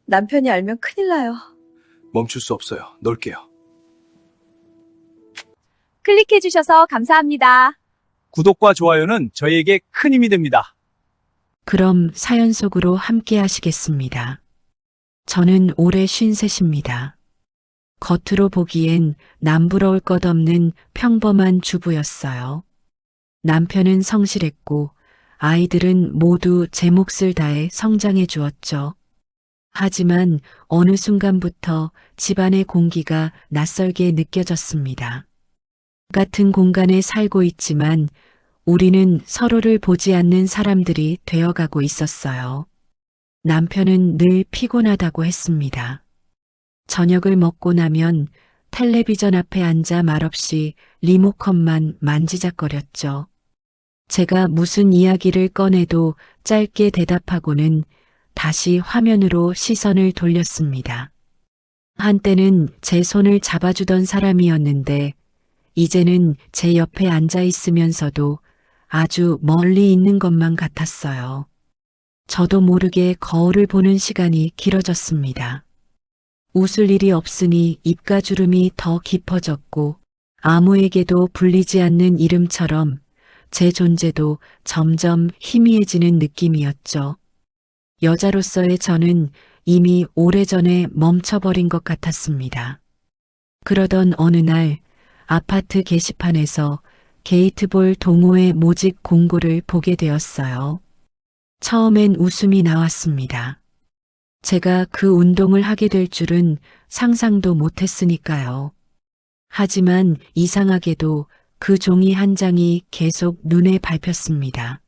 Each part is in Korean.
남편이 알면 큰일 나요. 멈출 수 없어요. 넣을게요. 클릭해주셔서 감사합니다. 구독과 좋아요는 저희에게 큰 힘이 됩니다. 그럼 사연 속으로 함께 하시겠습니다. 저는 올해 53입니다. 겉으로 보기엔 남부러울 것 없는 평범한 주부였어요. 남편은 성실했고 아이들은 모두 제 몫을 다해 성장해 주었죠. 하지만 어느 순간부터 집안의 공기가 낯설게 느껴졌습니다. 같은 공간에 살고 있지만 우리는 서로를 보지 않는 사람들이 되어가고 있었어요. 남편은 늘 피곤하다고 했습니다. 저녁을 먹고 나면 텔레비전 앞에 앉아 말없이 리모컨만 만지작거렸죠. 제가 무슨 이야기를 꺼내도 짧게 대답하고는 다시 화면으로 시선을 돌렸습니다. 한때는 제 손을 잡아주던 사람이었는데 이제는 제 옆에 앉아 있으면서도 아주 멀리 있는 것만 같았어요. 저도 모르게 거울을 보는 시간이 길어졌습니다. 웃을 일이 없으니 입가주름이 더 깊어졌고 아무에게도 불리지 않는 이름처럼 제 존재도 점점 희미해지는 느낌이었죠. 여자로서의 저는 이미 오래전에 멈춰버린 것 같았습니다. 그러던 어느 날 아파트 게시판에서 게이트볼 동호회 모집 공고를 보게 되었어요. 처음엔 웃음이 나왔습니다. 제가 그 운동을 하게 될 줄은 상상도 못했으니까요. 하지만 이상하게도 그 종이 한 장이 계속 눈에 밟혔습니다.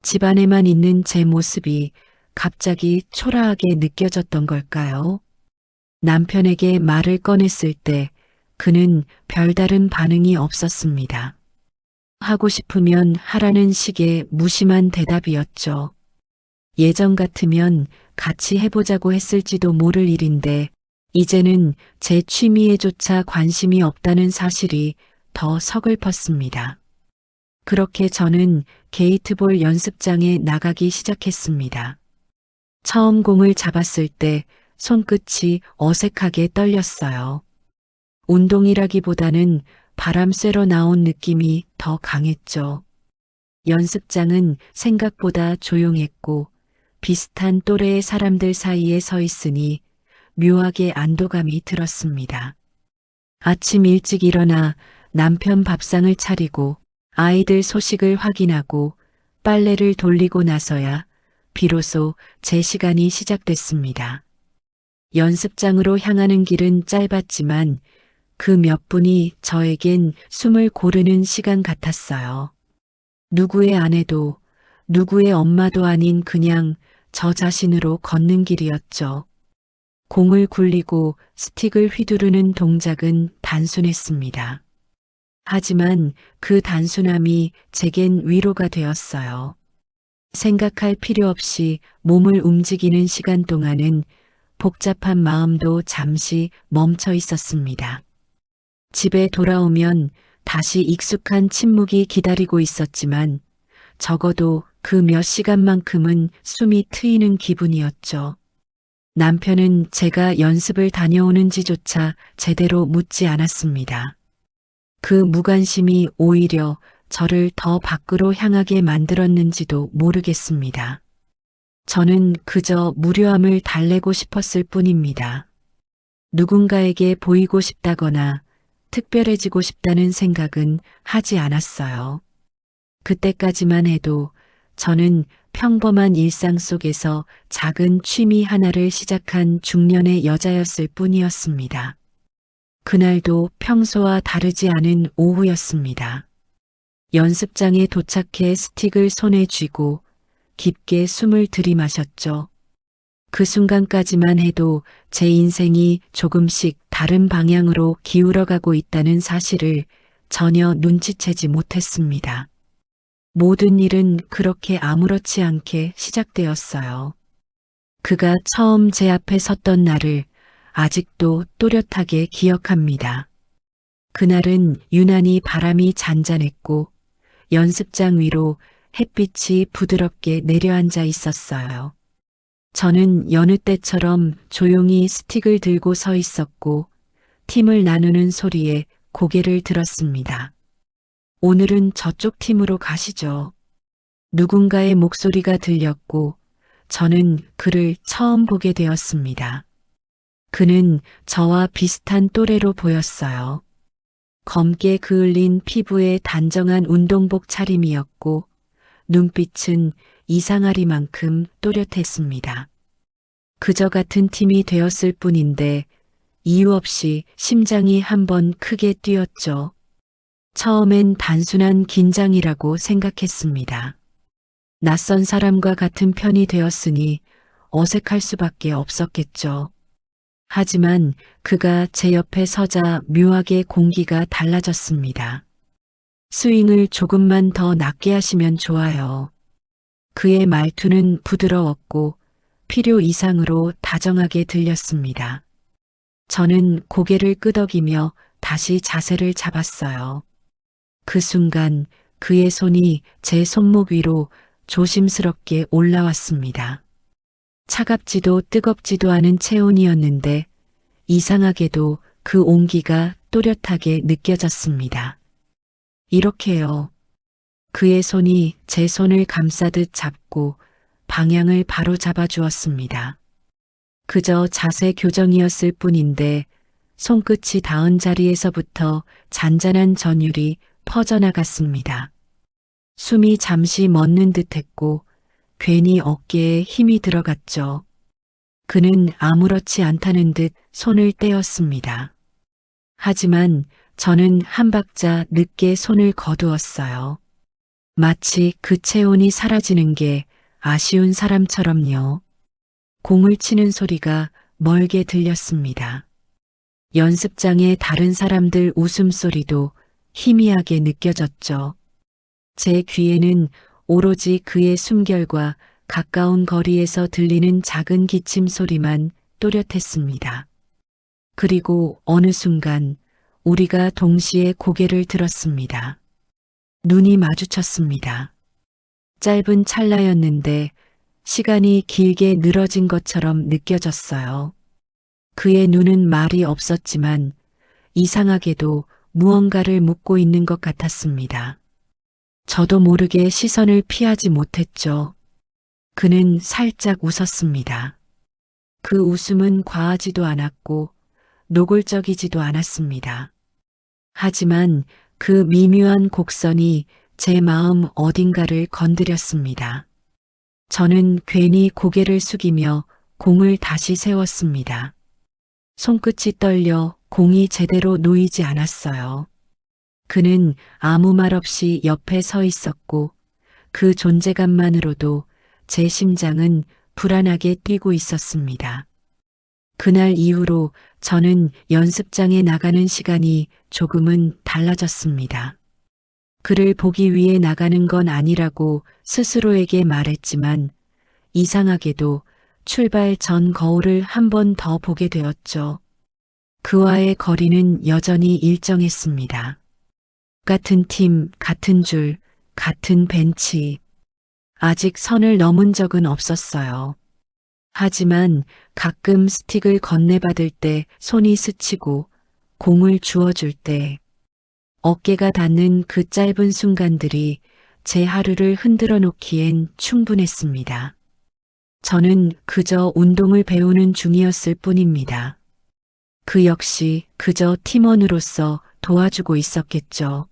집안에만 있는 제 모습이 갑자기 초라하게 느껴졌던 걸까요? 남편에게 말을 꺼냈을 때 그는 별다른 반응이 없었습니다. 하고 싶으면 하라는 식의 무심한 대답이었죠. 예전 같으면 같이 해보자고 했을지도 모를 일인데 이제는 제 취미에조차 관심이 없다는 사실이 더 서글펐습니다. 그렇게 저는 게이트볼 연습장에 나가기 시작했습니다. 처음 공을 잡았을 때 손끝이 어색하게 떨렸어요. 운동이라기보다는 바람 쐬러 나온 느낌이 더 강했죠. 연습장은 생각보다 조용했고 비슷한 또래의 사람들 사이에 서 있으니 묘하게 안도감이 들었습니다. 아침 일찍 일어나 남편 밥상을 차리고 아이들 소식을 확인하고 빨래를 돌리고 나서야 비로소 제 시간이 시작됐습니다. 연습장으로 향하는 길은 짧았지만 그 몇 분이 저에겐 숨을 고르는 시간 같았어요. 누구의 아내도 누구의 엄마도 아닌 그냥 저 자신으로 걷는 길이었죠. 공을 굴리고 스틱을 휘두르는 동작은 단순했습니다. 하지만 그 단순함이 제겐 위로가 되었어요. 생각할 필요 없이 몸을 움직이는 시간 동안은 복잡한 마음도 잠시 멈춰 있었습니다. 집에 돌아오면 다시 익숙한 침묵이 기다리고 있었지만 적어도 그 몇 시간만큼은 숨이 트이는 기분이었죠. 남편은 제가 연습을 다녀오는지조차 제대로 묻지 않았습니다. 그 무관심이 오히려 저를 더 밖으로 향하게 만들었는지도 모르겠습니다. 저는 그저 무료함을 달래고 싶었을 뿐입니다. 누군가에게 보이고 싶다거나 특별해지고 싶다는 생각은 하지 않았어요. 그때까지만 해도 저는 평범한 일상 속에서 작은 취미 하나를 시작한 중년의 여자였을 뿐이었습니다. 그날도 평소와 다르지 않은 오후였습니다. 연습장에 도착해 스틱을 손에 쥐고 깊게 숨을 들이마셨죠. 그 순간까지만 해도 제 인생이 조금씩 다른 방향으로 기울어가고 있다는 사실을 전혀 눈치채지 못했습니다. 모든 일은 그렇게 아무렇지 않게 시작되었어요. 그가 처음 제 앞에 섰던 날을 아직도 또렷하게 기억합니다. 그날은 유난히 바람이 잔잔했고 연습장 위로 햇빛이 부드럽게 내려앉아 있었어요. 저는 여느 때처럼 조용히 스틱을 들고 서 있었고 팀을 나누는 소리에 고개를 들었습니다. 오늘은 저쪽 팀으로 가시죠. 누군가의 목소리가 들렸고 저는 그를 처음 보게 되었습니다. 그는 저와 비슷한 또래로 보였어요. 검게 그을린 피부에 단정한 운동복 차림이었고 눈빛은 이상하리만큼 또렷했습니다. 그저 같은 팀이 되었을 뿐인데 이유 없이 심장이 한번 크게 뛰었죠. 처음엔 단순한 긴장이라고 생각했습니다. 낯선 사람과 같은 편이 되었으니 어색할 수밖에 없었겠죠. 하지만 그가 제 옆에 서자 묘하게 공기가 달라졌습니다. 스윙을 조금만 더 낮게 하시면 좋아요. 그의 말투는 부드러웠고 필요 이상으로 다정하게 들렸습니다. 저는 고개를 끄덕이며 다시 자세를 잡았어요. 그 순간 그의 손이 제 손목 위로 조심스럽게 올라왔습니다. 차갑지도 뜨겁지도 않은 체온이었는데 이상하게도 그 온기가 또렷하게 느껴졌습니다. 이렇게요. 그의 손이 제 손을 감싸듯 잡고 방향을 바로 잡아주었습니다. 그저 자세 교정이었을 뿐인데 손끝이 닿은 자리에서부터 잔잔한 전율이 퍼져나갔습니다. 숨이 잠시 멎는 듯했고 괜히 어깨에 힘이 들어갔죠. 그는 아무렇지 않다는 듯 손을 떼었습니다. 하지만 저는 한 박자 늦게 손을 거두었어요. 마치 그 체온이 사라지는 게 아쉬운 사람처럼요. 공을 치는 소리가 멀게 들렸습니다. 연습장의 다른 사람들 웃음소리도 희미하게 느껴졌죠. 제 귀에는 오로지 그의 숨결과 가까운 거리에서 들리는 작은 기침 소리만 또렷했습니다. 그리고 어느 순간 우리가 동시에 고개를 들었습니다. 눈이 마주쳤습니다. 짧은 찰나였는데 시간이 길게 늘어진 것처럼 느껴졌어요. 그의 눈은 말이 없었지만 이상하게도 무언가를 묻고 있는 것 같았습니다. 저도 모르게 시선을 피하지 못했죠. 그는 살짝 웃었습니다. 그 웃음은 과하지도 않았고 노골적이지도 않았습니다. 하지만 그 미묘한 곡선이 제 마음 어딘가를 건드렸습니다. 저는 괜히 고개를 숙이며 공을 다시 세웠습니다. 손끝이 떨려 공이 제대로 놓이지 않았어요. 그는 아무 말 없이 옆에 서 있었고 그 존재감만으로도 제 심장은 불안하게 뛰고 있었습니다. 그날 이후로 저는 연습장에 나가는 시간이 조금은 달라졌습니다. 그를 보기 위해 나가는 건 아니라고 스스로에게 말했지만 이상하게도 출발 전 거울을 한 번 더 보게 되었죠. 그와의 거리는 여전히 일정했습니다. 같은 팀, 같은 줄, 같은 벤치. 아직 선을 넘은 적은 없었어요. 하지만 가끔 스틱을 건네받을 때 손이 스치고 공을 주워줄 때 어깨가 닿는 그 짧은 순간들이 제 하루를 흔들어 놓기엔 충분했습니다. 저는 그저 운동을 배우는 중이었을 뿐입니다. 그 역시 그저 팀원으로서 도와주고 있었겠죠.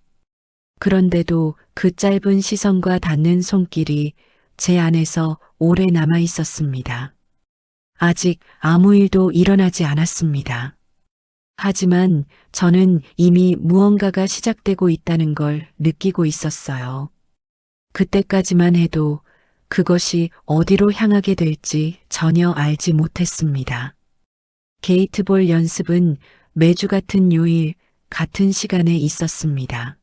그런데도 그 짧은 시선과 닿는 손길이 제 안에서 오래 남아 있었습니다. 아직 아무 일도 일어나지 않았습니다. 하지만 저는 이미 무언가가 시작되고 있다는 걸 느끼고 있었어요. 그때까지만 해도 그것이 어디로 향하게 될지 전혀 알지 못했습니다. 게이트볼 연습은 매주 같은 요일, 같은 시간에 있었습니다.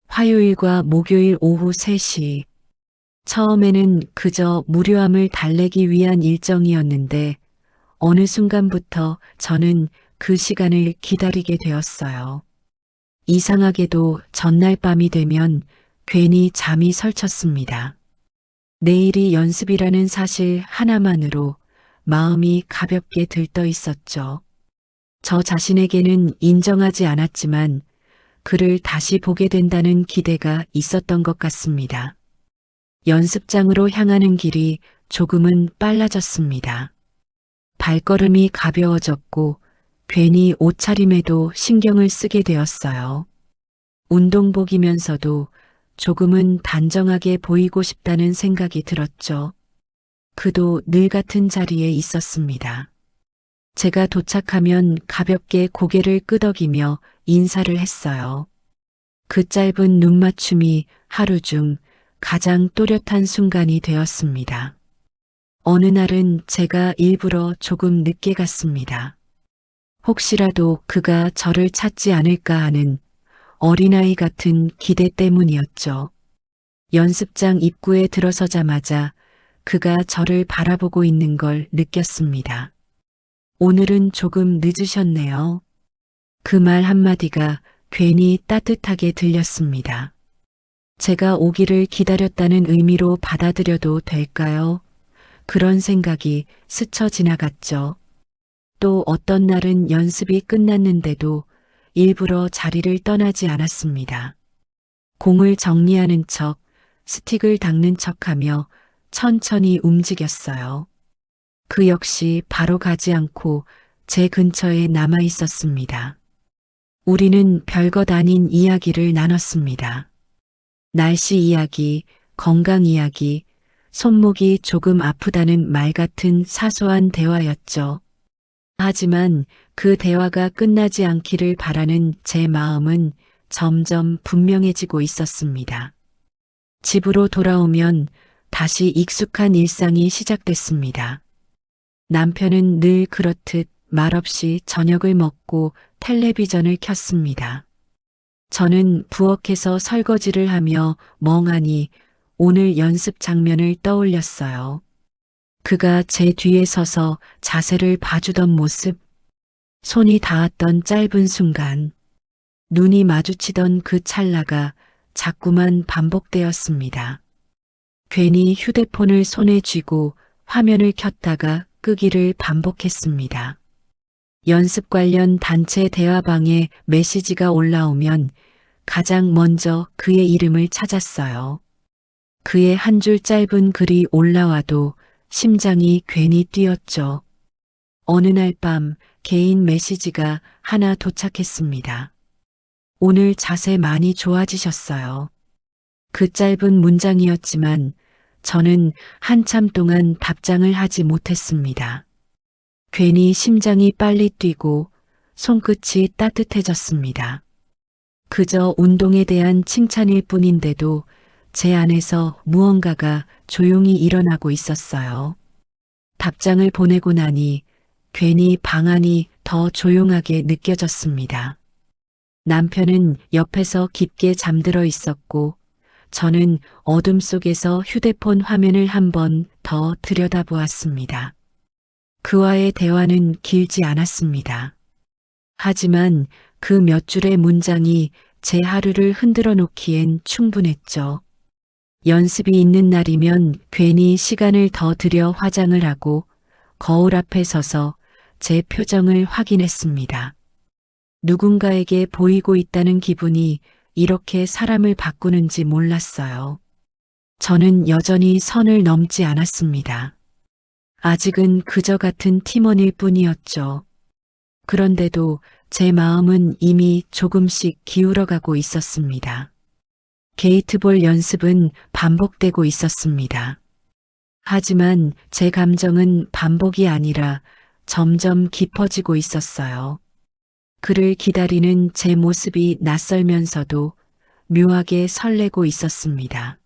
화요일과 목요일 오후 3시. 처음에는 그저 무료함을 달래기 위한 일정이었는데 어느 순간부터 저는 그 시간을 기다리게 되었어요. 이상하게도 전날 밤이 되면 괜히 잠이 설쳤습니다. 내일이 연습이라는 사실 하나만으로 마음이 가볍게 들떠 있었죠. 저 자신에게는 인정하지 않았지만 그를 다시 보게 된다는 기대가 있었던 것 같습니다. 연습장으로 향하는 길이 조금은 빨라졌습니다. 발걸음이 가벼워졌고 괜히 옷차림에도 신경을 쓰게 되었어요. 운동복이면서도 조금은 단정하게 보이고 싶다는 생각이 들었죠. 그도 늘 같은 자리에 있었습니다. 제가 도착하면 가볍게 고개를 끄덕이며 인사를 했어요. 그 짧은 눈맞춤이 하루 중 가장 또렷한 순간이 되었습니다. 어느 날은 제가 일부러 조금 늦게 갔습니다. 혹시라도 그가 저를 찾지 않을까 하는 어린아이 같은 기대 때문이었죠. 연습장 입구에 들어서자마자 그가 저를 바라보고 있는 걸 느꼈습니다. 오늘은 조금 늦으셨네요. 그 말 한마디가 괜히 따뜻하게 들렸습니다. 제가 오기를 기다렸다는 의미로 받아들여도 될까요? 그런 생각이 스쳐 지나갔죠. 또 어떤 날은 연습이 끝났는데도 일부러 자리를 떠나지 않았습니다. 공을 정리하는 척, 스틱을 닦는 척하며 천천히 움직였어요. 그 역시 바로 가지 않고 제 근처에 남아 있었습니다. 우리는 별것 아닌 이야기를 나눴습니다. 날씨 이야기, 건강 이야기, 손목이 조금 아프다는 말 같은 사소한 대화였죠. 하지만 그 대화가 끝나지 않기를 바라는 제 마음은 점점 분명해지고 있었습니다. 집으로 돌아오면 다시 익숙한 일상이 시작됐습니다. 남편은 늘 그렇듯 말없이 저녁을 먹고 텔레비전을 켰습니다. 저는 부엌에서 설거지를 하며 멍하니 오늘 연습 장면을 떠올렸어요. 그가 제 뒤에 서서 자세를 봐주던 모습, 손이 닿았던 짧은 순간, 눈이 마주치던 그 찰나가 자꾸만 반복되었습니다. 괜히 휴대폰을 손에 쥐고 화면을 켰다가 끄기를 반복했습니다. 연습 관련 단체 대화방에 메시지가 올라오면 가장 먼저 그의 이름을 찾았어요. 그의 한 줄 짧은 글이 올라와도 심장이 괜히 뛰었죠. 어느 날 밤 개인 메시지가 하나 도착했습니다. 오늘 자세 많이 좋아지셨어요. 그 짧은 문장이었지만 저는 한참 동안 답장을 하지 못했습니다. 괜히 심장이 빨리 뛰고 손끝이 따뜻해졌습니다. 그저 운동에 대한 칭찬일 뿐인데도 제 안에서 무언가가 조용히 일어나고 있었어요. 답장을 보내고 나니 괜히 방 안이 더 조용하게 느껴졌습니다. 남편은 옆에서 깊게 잠들어 있었고 저는 어둠 속에서 휴대폰 화면을 한 번 더 들여다보았습니다. 그와의 대화는 길지 않았습니다. 하지만 그 몇 줄의 문장이 제 하루를 흔들어 놓기엔 충분했죠. 연습이 있는 날이면 괜히 시간을 더 들여 화장을 하고 거울 앞에 서서 제 표정을 확인했습니다. 누군가에게 보이고 있다는 기분이 이렇게 사람을 바꾸는지 몰랐어요. 저는 여전히 선을 넘지 않았습니다. 아직은 그저 같은 팀원일 뿐이었죠. 그런데도 제 마음은 이미 조금씩 기울어가고 있었습니다. 게이트볼 연습은 반복되고 있었습니다. 하지만 제 감정은 반복이 아니라 점점 깊어지고 있었어요. 그를 기다리는 제 모습이 낯설면서도 묘하게 설레고 있었습니다.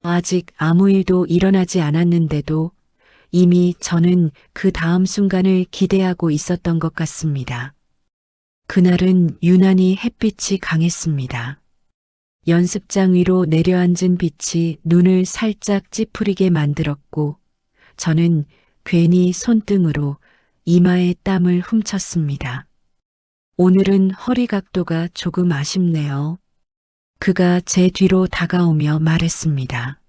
아직 아무 일도 일어나지 않았는데도 이미 저는 그 다음 순간을 기대하고 있었던 것 같습니다. 그날은 유난히 햇빛이 강했습니다. 연습장 위로 내려앉은 빛이 눈을 살짝 찌푸리게 만들었고 저는 괜히 손등으로 이마에 땀을 훔쳤습니다. 오늘은 허리 각도가 조금 아쉽네요. 그가 제 뒤로 다가오며 말했습니다.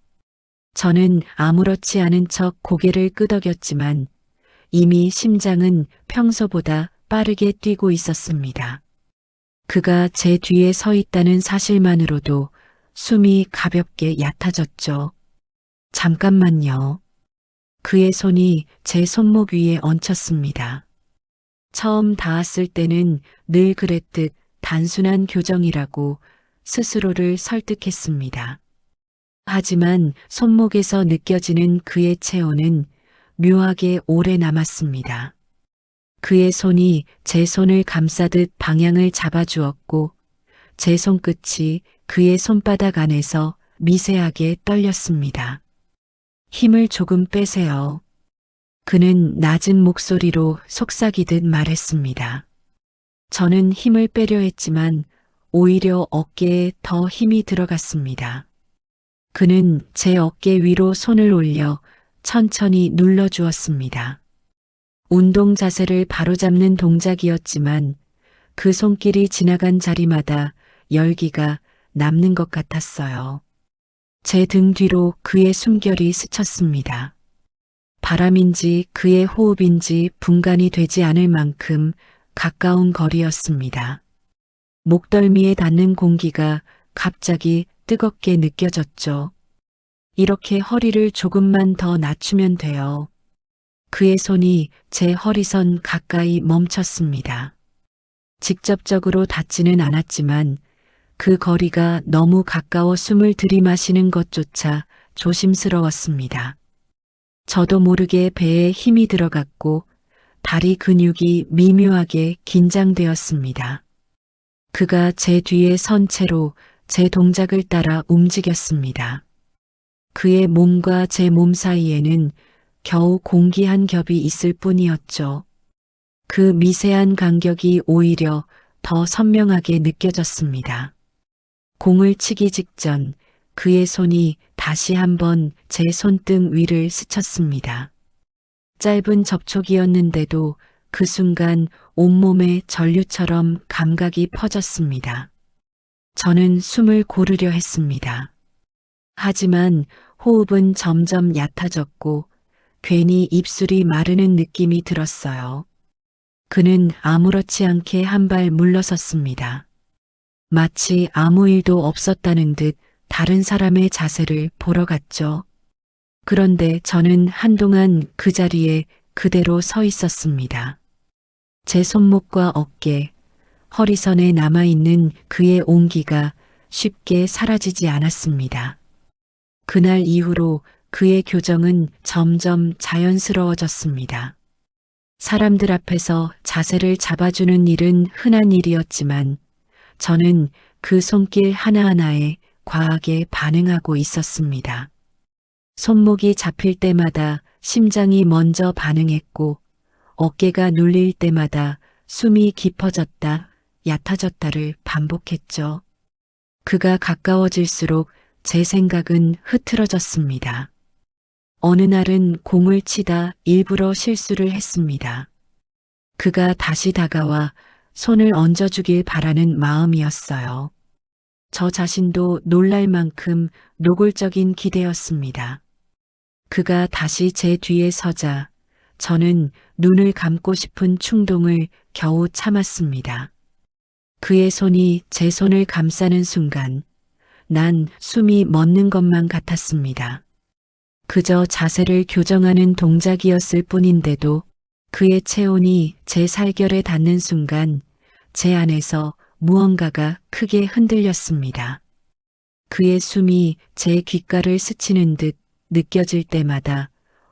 저는 아무렇지 않은 척 고개를 끄덕였지만 이미 심장은 평소보다 빠르게 뛰고 있었습니다. 그가 제 뒤에 서 있다는 사실만으로도 숨이 가볍게 얕아졌죠. 잠깐만요. 그의 손이 제 손목 위에 얹혔습니다. 처음 닿았을 때는 늘 그랬듯 단순한 교정이라고 스스로를 설득했습니다. 하지만 손목에서 느껴지는 그의 체온은 묘하게 오래 남았습니다. 그의 손이 제 손을 감싸듯 방향을 잡아주었고 제 손끝이 그의 손바닥 안에서 미세하게 떨렸습니다. 힘을 조금 빼세요. 그는 낮은 목소리로 속삭이듯 말했습니다. 저는 힘을 빼려 했지만 오히려 어깨에 더 힘이 들어갔습니다. 그는 제 어깨 위로 손을 올려 천천히 눌러주었습니다. 운동 자세를 바로잡는 동작이었지만 그 손길이 지나간 자리마다 열기가 남는 것 같았어요. 제 등 뒤로 그의 숨결이 스쳤습니다. 바람인지 그의 호흡인지 분간이 되지 않을 만큼 가까운 거리였습니다. 목덜미에 닿는 공기가 갑자기 뜨겁게 느껴졌죠. 이렇게 허리를 조금만 더 낮추면 돼요. 그의 손이 제 허리선 가까이 멈췄습니다. 직접적으로 닿지는 않았지만 그 거리가 너무 가까워 숨을 들이마시는 것조차 조심스러웠습니다. 저도 모르게 배에 힘이 들어갔고 다리 근육이 미묘하게 긴장되었습니다. 그가 제 뒤에 선 채로 제 동작을 따라 움직였습니다. 그의 몸과 제 몸 사이에는 겨우 공기 한 겹이 있을 뿐이었죠. 그 미세한 간격이 오히려 더 선명하게 느껴졌습니다. 공을 치기 직전 그의 손이 다시 한번 제 손등 위를 스쳤습니다. 짧은 접촉이었는데도 그 순간 온몸에 전류처럼 감각이 퍼졌습니다. 저는 숨을 고르려 했습니다. 하지만 호흡은 점점 얕아졌고 괜히 입술이 마르는 느낌이 들었어요. 그는 아무렇지 않게 한 발 물러섰습니다. 마치 아무 일도 없었다는 듯 다른 사람의 자세를 보러 갔죠. 그런데 저는 한동안 그 자리에 그대로 서 있었습니다. 제 손목과 어깨, 허리선에 남아있는 그의 온기가 쉽게 사라지지 않았습니다. 그날 이후로 그의 교정은 점점 자연스러워졌습니다. 사람들 앞에서 자세를 잡아주는 일은 흔한 일이었지만 저는 그 손길 하나하나에 과하게 반응하고 있었습니다. 손목이 잡힐 때마다 심장이 먼저 반응했고 어깨가 눌릴 때마다 숨이 깊어졌다, 얕아졌다를 반복했죠. 그가 가까워질수록 제 생각은 흐트러졌습니다. 어느 날은 공을 치다 일부러 실수를 했습니다. 그가 다시 다가와 손을 얹어주길 바라는 마음이었어요. 저 자신도 놀랄 만큼 노골적인 기대였습니다. 그가 다시 제 뒤에 서자 저는 눈을 감고 싶은 충동을 겨우 참았습니다. 그의 손이 제 손을 감싸는 순간 난 숨이 멎는 것만 같았습니다. 그저 자세를 교정하는 동작이었을 뿐인데도 그의 체온이 제 살결에 닿는 순간 제 안에서 무언가가 크게 흔들렸습니다. 그의 숨이 제 귓가를 스치는 듯 느껴질 때마다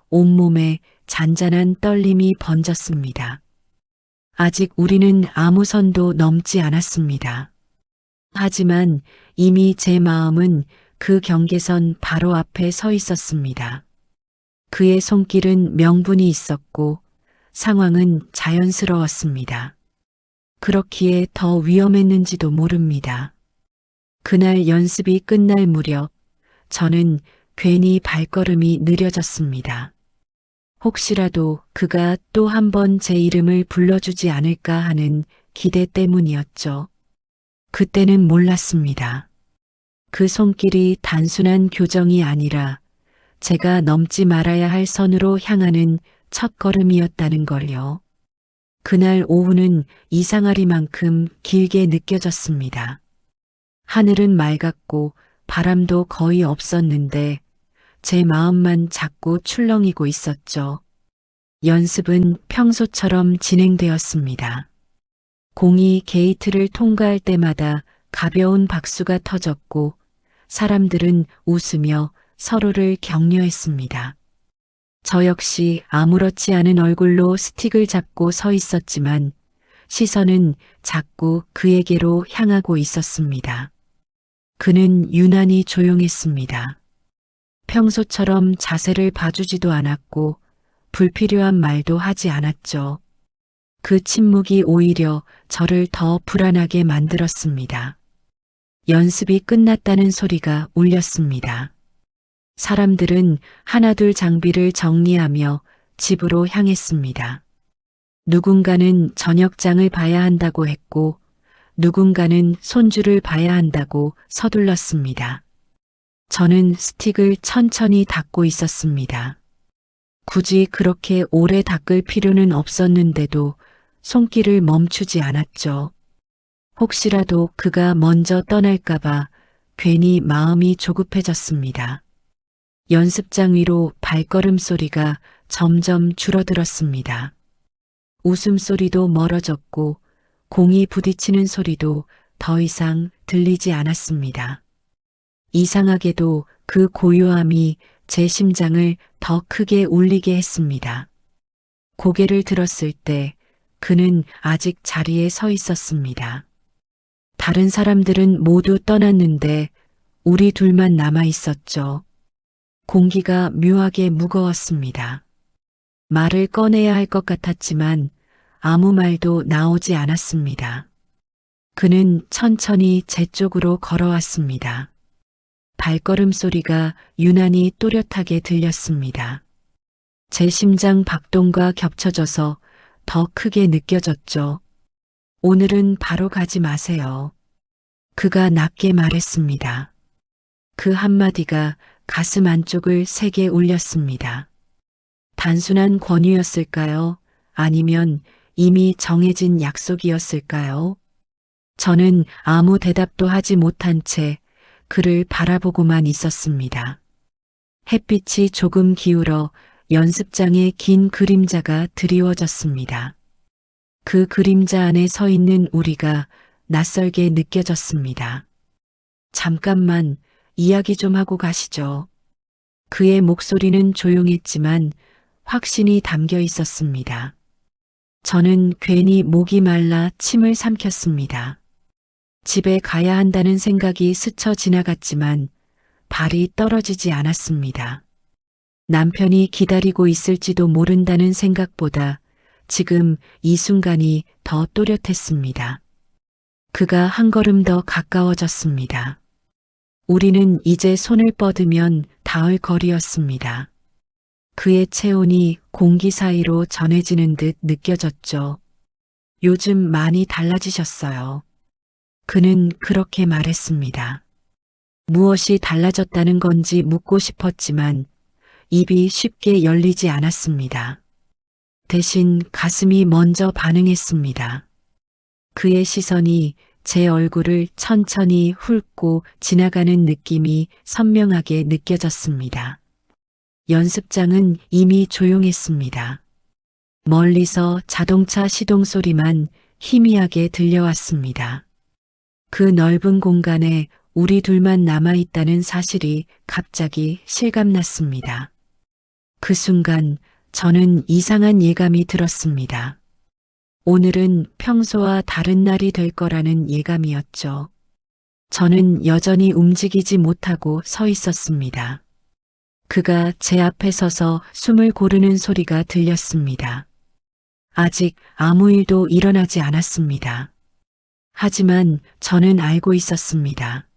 온몸에 잔잔한 떨림이 번졌습니다. 아직 우리는 아무 선도 넘지 않았습니다. 하지만 이미 제 마음은 그 경계선 바로 앞에 서 있었습니다. 그의 손길은 명분이 있었고 상황은 자연스러웠습니다. 그렇기에 더 위험했는지도 모릅니다. 그날 연습이 끝날 무렵 저는 괜히 발걸음이 느려졌습니다. 혹시라도 그가 또 한 번 제 이름을 불러주지 않을까 하는 기대 때문이었죠. 그때는 몰랐습니다. 그 손길이 단순한 교정이 아니라 제가 넘지 말아야 할 선으로 향하는 첫걸음이었다는 걸요. 그날 오후는 이상하리만큼 길게 느껴졌습니다. 하늘은 맑았고 바람도 거의 없었는데 제 마음만 자꾸 출렁이고 있었죠. 연습은 평소처럼 진행되었습니다. 공이 게이트를 통과할 때마다 가벼운 박수가 터졌고 사람들은 웃으며 서로를 격려했습니다. 저 역시 아무렇지 않은 얼굴로 스틱을 잡고 서 있었지만 시선은 자꾸 그에게로 향하고 있었습니다. 그는 유난히 조용했습니다. 평소처럼 자세를 봐주지도 않았고 불필요한 말도 하지 않았죠. 그 침묵이 오히려 저를 더 불안하게 만들었습니다. 연습이 끝났다는 소리가 울렸습니다. 사람들은 하나둘 장비를 정리하며 집으로 향했습니다. 누군가는 저녁장을 봐야 한다고 했고 누군가는 손주를 봐야 한다고 서둘렀습니다. 저는 스틱을 천천히 닦고 있었습니다. 굳이 그렇게 오래 닦을 필요는 없었는데도 손길을 멈추지 않았죠. 혹시라도 그가 먼저 떠날까봐 괜히 마음이 조급해졌습니다. 연습장 위로 발걸음 소리가 점점 줄어들었습니다. 웃음소리도 멀어졌고 공이 부딪히는 소리도 더 이상 들리지 않았습니다. 이상하게도 그 고요함이 제 심장을 더 크게 울리게 했습니다. 고개를 들었을 때 그는 아직 자리에 서 있었습니다. 다른 사람들은 모두 떠났는데 우리 둘만 남아 있었죠. 공기가 묘하게 무거웠습니다. 말을 꺼내야 할 것 같았지만 아무 말도 나오지 않았습니다. 그는 천천히 제 쪽으로 걸어왔습니다. 발걸음 소리가 유난히 또렷하게 들렸습니다. 제 심장 박동과 겹쳐져서 더 크게 느껴졌죠. 오늘은 바로 가지 마세요. 그가 낮게 말했습니다. 그 한마디가 가슴 안쪽을 세게 울렸습니다. 단순한 권유였을까요? 아니면 이미 정해진 약속이었을까요? 저는 아무 대답도 하지 못한 채 그를 바라보고만 있었습니다. 햇빛이 조금 기울어 연습장의 긴 그림자가 드리워졌습니다. 그 그림자 안에 서 있는 우리가 낯설게 느껴졌습니다. 잠깐만 이야기 좀 하고 가시죠. 그의 목소리는 조용했지만 확신이 담겨 있었습니다. 저는 괜히 목이 말라 침을 삼켰습니다. 집에 가야 한다는 생각이 스쳐 지나갔지만 발이 떨어지지 않았습니다. 남편이 기다리고 있을지도 모른다는 생각보다 지금 이 순간이 더 또렷했습니다. 그가 한 걸음 더 가까워졌습니다. 우리는 이제 손을 뻗으면 닿을 거리였습니다. 그의 체온이 공기 사이로 전해지는 듯 느껴졌죠. 요즘 많이 달라지셨어요. 그는 그렇게 말했습니다. 무엇이 달라졌다는 건지 묻고 싶었지만 입이 쉽게 열리지 않았습니다. 대신 가슴이 먼저 반응했습니다. 그의 시선이 제 얼굴을 천천히 훑고 지나가는 느낌이 선명하게 느껴졌습니다. 연습장은 이미 조용했습니다. 멀리서 자동차 시동 소리만 희미하게 들려왔습니다. 그 넓은 공간에 우리 둘만 남아있다는 사실이 갑자기 실감났습니다. 그 순간 저는 이상한 예감이 들었습니다. 오늘은 평소와 다른 날이 될 거라는 예감이었죠. 저는 여전히 움직이지 못하고 서 있었습니다. 그가 제 앞에 서서 숨을 고르는 소리가 들렸습니다. 아직 아무 일도 일어나지 않았습니다. 하지만 저는 알고 있었습니다.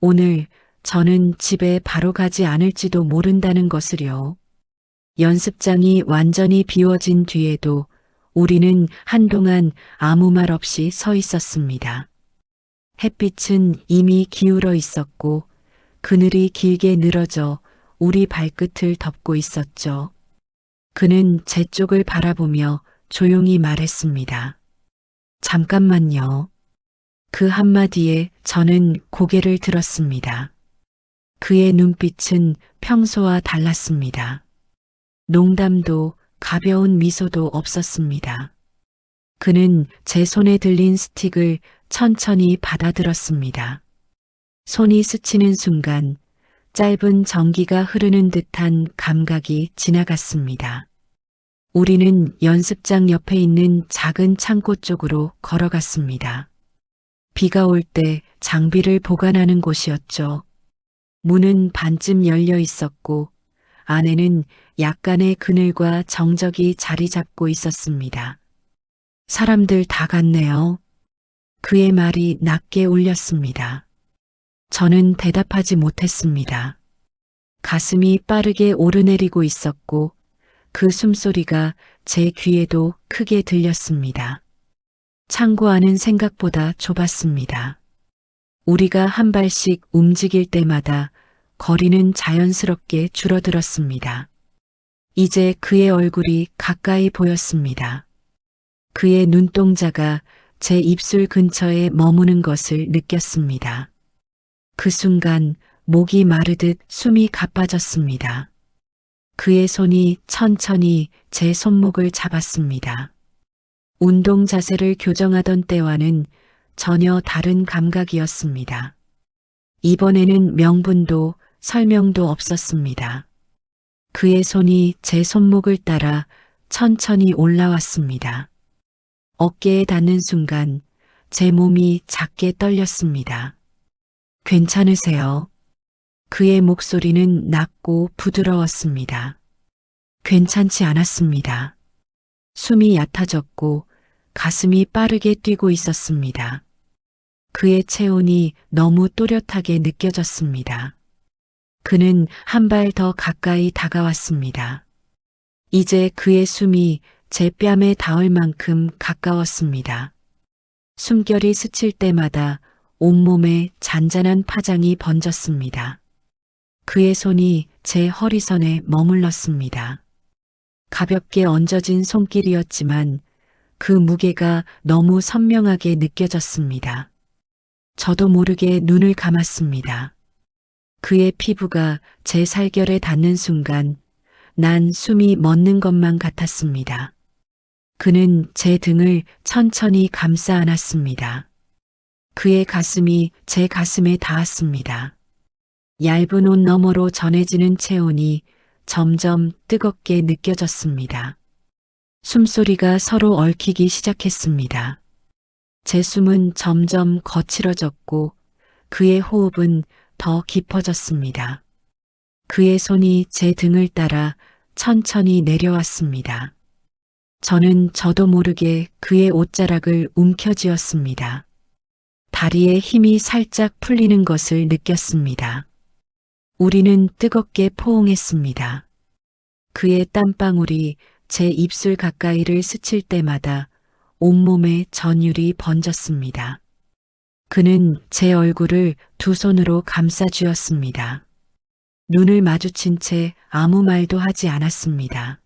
오늘 저는 집에 바로 가지 않을지도 모른다는 것을요. 연습장이 완전히 비워진 뒤에도 우리는 한동안 아무 말 없이 서 있었습니다. 햇빛은 이미 기울어 있었고 그늘이 길게 늘어져 우리 발끝을 덮고 있었죠. 그는 제 쪽을 바라보며 조용히 말했습니다. 잠깐만요. 그 한마디에 저는 고개를 들었습니다. 그의 눈빛은 평소와 달랐습니다. 농담도 가벼운 미소도 없었습니다. 그는 제 손에 들린 스틱을 천천히 받아들었습니다. 손이 스치는 순간 짧은 전기가 흐르는 듯한 감각이 지나갔습니다. 우리는 연습장 옆에 있는 작은 창고 쪽으로 걸어갔습니다. 비가 올 때 장비를 보관하는 곳이었죠. 문은 반쯤 열려 있었고 안에는 약간의 그늘과 정적이 자리 잡고 있었습니다. 사람들 다 갔네요. 그의 말이 낮게 울렸습니다. 저는 대답하지 못했습니다. 가슴이 빠르게 오르내리고 있었고 그 숨소리가 제 귀에도 크게 들렸습니다. 창고 안은 생각보다 좁았습니다. 우리가 한 발씩 움직일 때마다 거리는 자연스럽게 줄어들었습니다. 이제 그의 얼굴이 가까이 보였습니다. 그의 눈동자가 제 입술 근처에 머무는 것을 느꼈습니다. 그 순간 목이 마르듯 숨이 가빠졌습니다. 그의 손이 천천히 제 손목을 잡았습니다. 운동 자세를 교정하던 때와는 전혀 다른 감각이었습니다. 이번에는 명분도 설명도 없었습니다. 그의 손이 제 손목을 따라 천천히 올라왔습니다. 어깨에 닿는 순간 제 몸이 작게 떨렸습니다. 괜찮으세요? 그의 목소리는 낮고 부드러웠습니다. 괜찮지 않았습니다. 숨이 얕아졌고 가슴이 빠르게 뛰고 있었습니다. 그의 체온이 너무 또렷하게 느껴졌습니다. 그는 한 발 더 가까이 다가왔습니다. 이제 그의 숨이 제 뺨에 닿을 만큼 가까웠습니다. 숨결이 스칠 때마다 온몸에 잔잔한 파장이 번졌습니다. 그의 손이 제 허리선에 머물렀습니다. 가볍게 얹어진 손길이었지만 그 무게가 너무 선명하게 느껴졌습니다. 저도 모르게 눈을 감았습니다. 그의 피부가 제 살결에 닿는 순간 난 숨이 멎는 것만 같았습니다. 그는 제 등을 천천히 감싸 안았습니다. 그의 가슴이 제 가슴에 닿았습니다. 얇은 옷 너머로 전해지는 체온이 점점 뜨겁게 느껴졌습니다. 숨소리가 서로 얽히기 시작했습니다. 제 숨은 점점 거칠어졌고 그의 호흡은 더 깊어졌습니다. 그의 손이 제 등을 따라 천천히 내려왔습니다. 저는 저도 모르게 그의 옷자락을 움켜쥐었습니다. 다리에 힘이 살짝 풀리는 것을 느꼈습니다. 우리는 뜨겁게 포옹했습니다. 그의 땀방울이 제 입술 가까이를 스칠 때마다 온몸에 전율이 번졌습니다. 그는 제 얼굴을 두 손으로 감싸 쥐었습니다. 눈을 마주친 채 아무 말도 하지 않았습니다.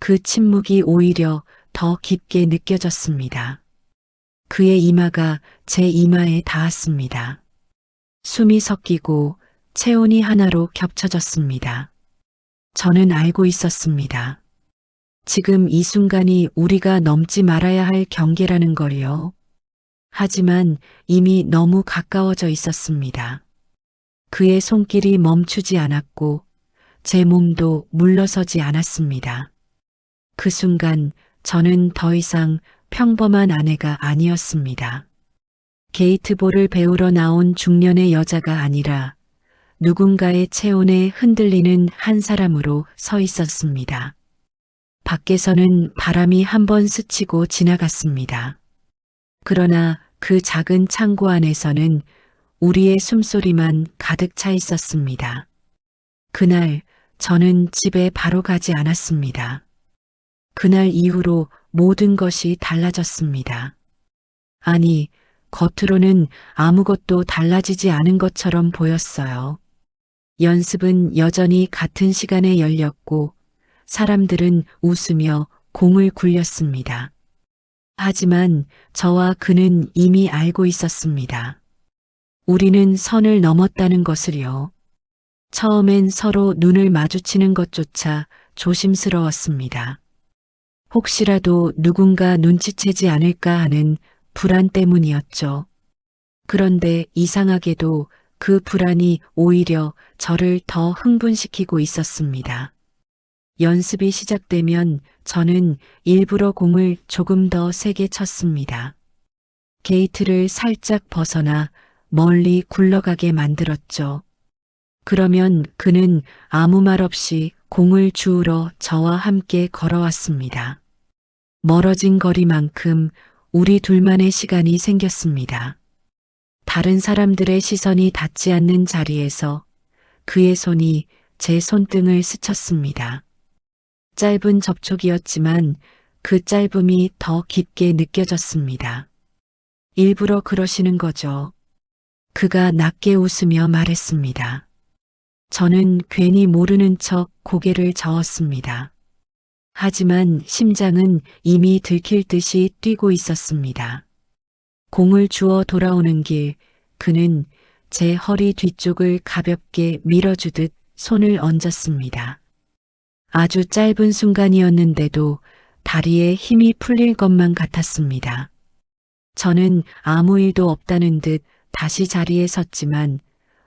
그 침묵이 오히려 더 깊게 느껴졌습니다. 그의 이마가 제 이마에 닿았습니다. 숨이 섞이고 체온이 하나로 겹쳐졌습니다. 저는 알고 있었습니다. 지금 이 순간이 우리가 넘지 말아야 할 경계라는 걸요. 하지만 이미 너무 가까워져 있었습니다. 그의 손길이 멈추지 않았고 제 몸도 물러서지 않았습니다. 그 순간 저는 더 이상 평범한 아내가 아니었습니다. 게이트볼을 배우러 나온 중년의 여자가 아니라 누군가의 체온에 흔들리는 한 사람으로 서 있었습니다. 밖에서는 바람이 한번 스치고 지나갔습니다. 그러나 그 작은 창고 안에서는 우리의 숨소리만 가득 차 있었습니다. 그날 저는 집에 바로 가지 않았습니다. 그날 이후로 모든 것이 달라졌습니다. 아니, 겉으로는 아무것도 달라지지 않은 것처럼 보였어요. 연습은 여전히 같은 시간에 열렸고 사람들은 웃으며 공을 굴렸습니다. 하지만 저와 그는 이미 알고 있었습니다. 우리는 선을 넘었다는 것을요. 처음엔 서로 눈을 마주치는 것조차 조심스러웠습니다. 혹시라도 누군가 눈치채지 않을까 하는 불안 때문이었죠. 그런데 이상하게도 그 불안이 오히려 저를 더 흥분시키고 있었습니다. 연습이 시작되면 저는 일부러 공을 조금 더 세게 쳤습니다. 게이트를 살짝 벗어나 멀리 굴러가게 만들었죠. 그러면 그는 아무 말 없이 공을 주우러 저와 함께 걸어왔습니다. 멀어진 거리만큼 우리 둘만의 시간이 생겼습니다. 다른 사람들의 시선이 닿지 않는 자리에서 그의 손이 제 손등을 스쳤습니다. 짧은 접촉이었지만 그 짧음이 더 깊게 느껴졌습니다. 일부러 그러시는 거죠. 그가 낮게 웃으며 말했습니다. 저는 괜히 모르는 척 고개를 저었습니다. 하지만 심장은 이미 들킬 듯이 뛰고 있었습니다. 공을 주워 돌아오는 길, 그는 제 허리 뒤쪽을 가볍게 밀어주듯 손을 얹었습니다. 아주 짧은 순간이었는데도 다리에 힘이 풀릴 것만 같았습니다. 저는 아무 일도 없다는 듯 다시 자리에 섰지만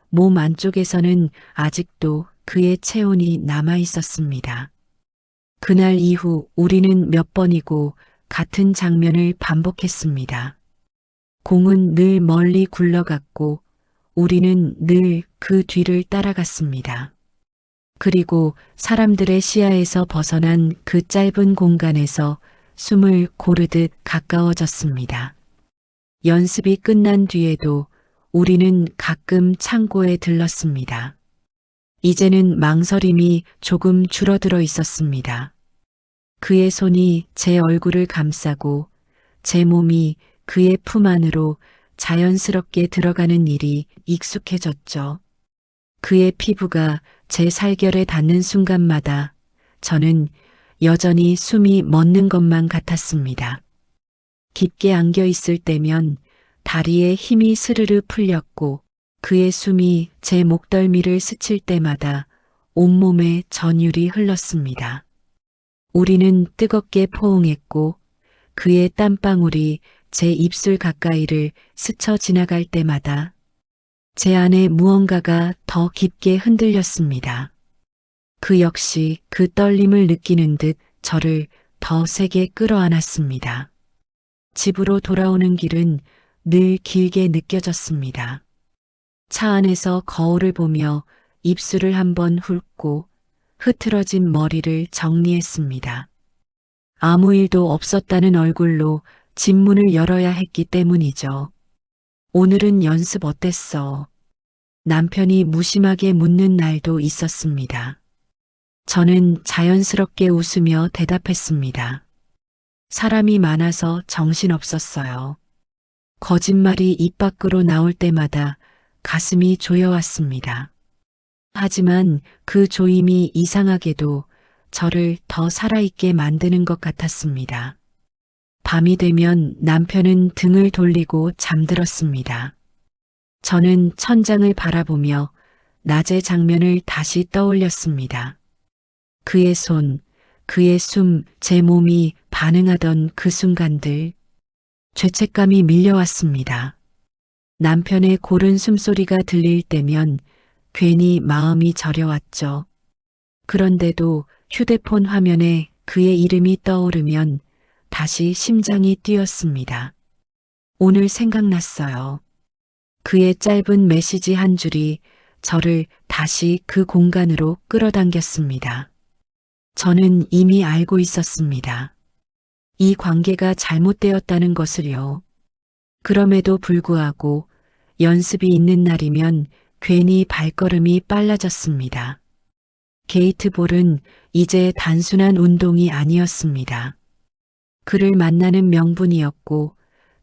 몸 안쪽에서는 아직도 그의 체온이 남아 있었습니다. 그날 이후 우리는 몇 번이고 같은 장면을 반복했습니다. 공은 늘 멀리 굴러갔고 우리는 늘 그 뒤를 따라갔습니다. 그리고 사람들의 시야에서 벗어난 그 짧은 공간에서 숨을 고르듯 가까워졌습니다. 연습이 끝난 뒤에도 우리는 가끔 창고에 들렀습니다. 이제는 망설임이 조금 줄어들어 있었습니다. 그의 손이 제 얼굴을 감싸고 제 몸이 그의 품 안으로 자연스럽게 들어가는 일이 익숙해졌죠. 그의 피부가 제 살결에 닿는 순간마다 저는 여전히 숨이 멎는 것만 같았습니다. 깊게 안겨 있을 때면 다리에 힘이 스르르 풀렸고 그의 숨이 제 목덜미를 스칠 때마다 온몸에 전율이 흘렀습니다. 우리는 뜨겁게 포옹했고 그의 땀방울이 제 입술 가까이를 스쳐 지나갈 때마다 제 안에 무언가가 더 깊게 흔들렸습니다. 그 역시 그 떨림을 느끼는 듯 저를 더 세게 끌어안았습니다. 집으로 돌아오는 길은 늘 길게 느껴졌습니다. 차 안에서 거울을 보며 입술을 한번 훑고 흐트러진 머리를 정리했습니다. 아무 일도 없었다는 얼굴로 집문을 열어야 했기 때문이죠. 오늘은 연습 어땠어? 남편이 무심하게 묻는 날도 있었습니다. 저는 자연스럽게 웃으며 대답했습니다. 사람이 많아서 정신없었어요. 거짓말이 입 밖으로 나올 때마다 가슴이 조여왔습니다. 하지만 그 조임이 이상하게도 저를 더 살아있게 만드는 것 같았습니다. 밤이 되면 남편은 등을 돌리고 잠들었습니다. 저는 천장을 바라보며 낮의 장면을 다시 떠올렸습니다. 그의 손, 그의 숨, 제 몸이 반응하던 그 순간들, 죄책감이 밀려왔습니다. 남편의 고른 숨소리가 들릴 때면 괜히 마음이 저려왔죠. 그런데도 휴대폰 화면에 그의 이름이 떠오르면 다시 심장이 뛰었습니다. 오늘 생각났어요. 그의 짧은 메시지 한 줄이 저를 다시 그 공간으로 끌어당겼습니다. 저는 이미 알고 있었습니다. 이 관계가 잘못되었다는 것을요. 그럼에도 불구하고 연습이 있는 날이면 괜히 발걸음이 빨라졌습니다. 게이트볼은 이제 단순한 운동이 아니었습니다. 그를 만나는 명분이었고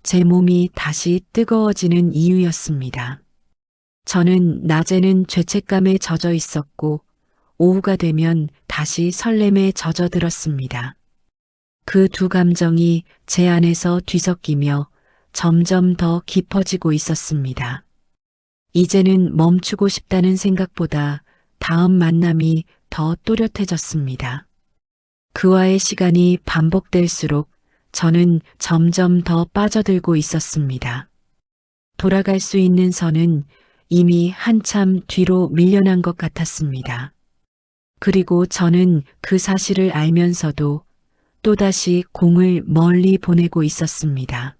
제 몸이 다시 뜨거워지는 이유였습니다. 저는 낮에는 죄책감에 젖어 있었고 오후가 되면 다시 설렘에 젖어들었습니다. 그 두 감정이 제 안에서 뒤섞이며 점점 더 깊어지고 있었습니다. 이제는 멈추고 싶다는 생각보다 다음 만남이 더 또렷해졌습니다. 그와의 시간이 반복될수록 저는 점점 더 빠져들고 있었습니다. 돌아갈 수 있는 선은 이미 한참 뒤로 밀려난 것 같았습니다. 그리고 저는 그 사실을 알면서도 또다시 공을 멀리 보내고 있었습니다.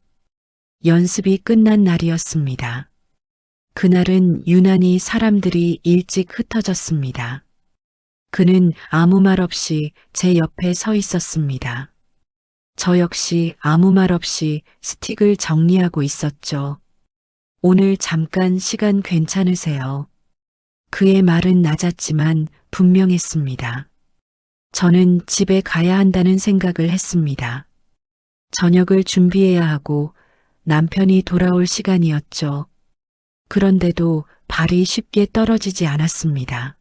연습이 끝난 날이었습니다. 그날은 유난히 사람들이 일찍 흩어졌습니다. 그는 아무 말 없이 제 옆에 서 있었습니다. 저 역시 아무 말 없이 스틱을 정리하고 있었죠. 오늘 잠깐 시간 괜찮으세요? 그의 말은 낮았지만 분명했습니다. 저는 집에 가야 한다는 생각을 했습니다. 저녁을 준비해야 하고 남편이 돌아올 시간이었죠. 그런데도 발이 쉽게 떨어지지 않았습니다.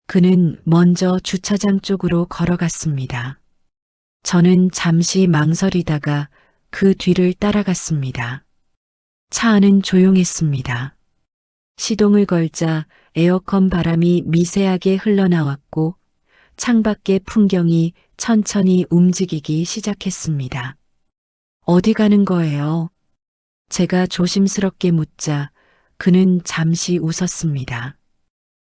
그는 먼저 주차장 쪽으로 걸어갔습니다. 저는 잠시 망설이다가 그 뒤를 따라갔습니다. 차 안은 조용했습니다. 시동을 걸자 에어컨 바람이 미세하게 흘러나왔고 창밖의 풍경이 천천히 움직이기 시작했습니다. 어디 가는 거예요? 제가 조심스럽게 묻자 그는 잠시 웃었습니다.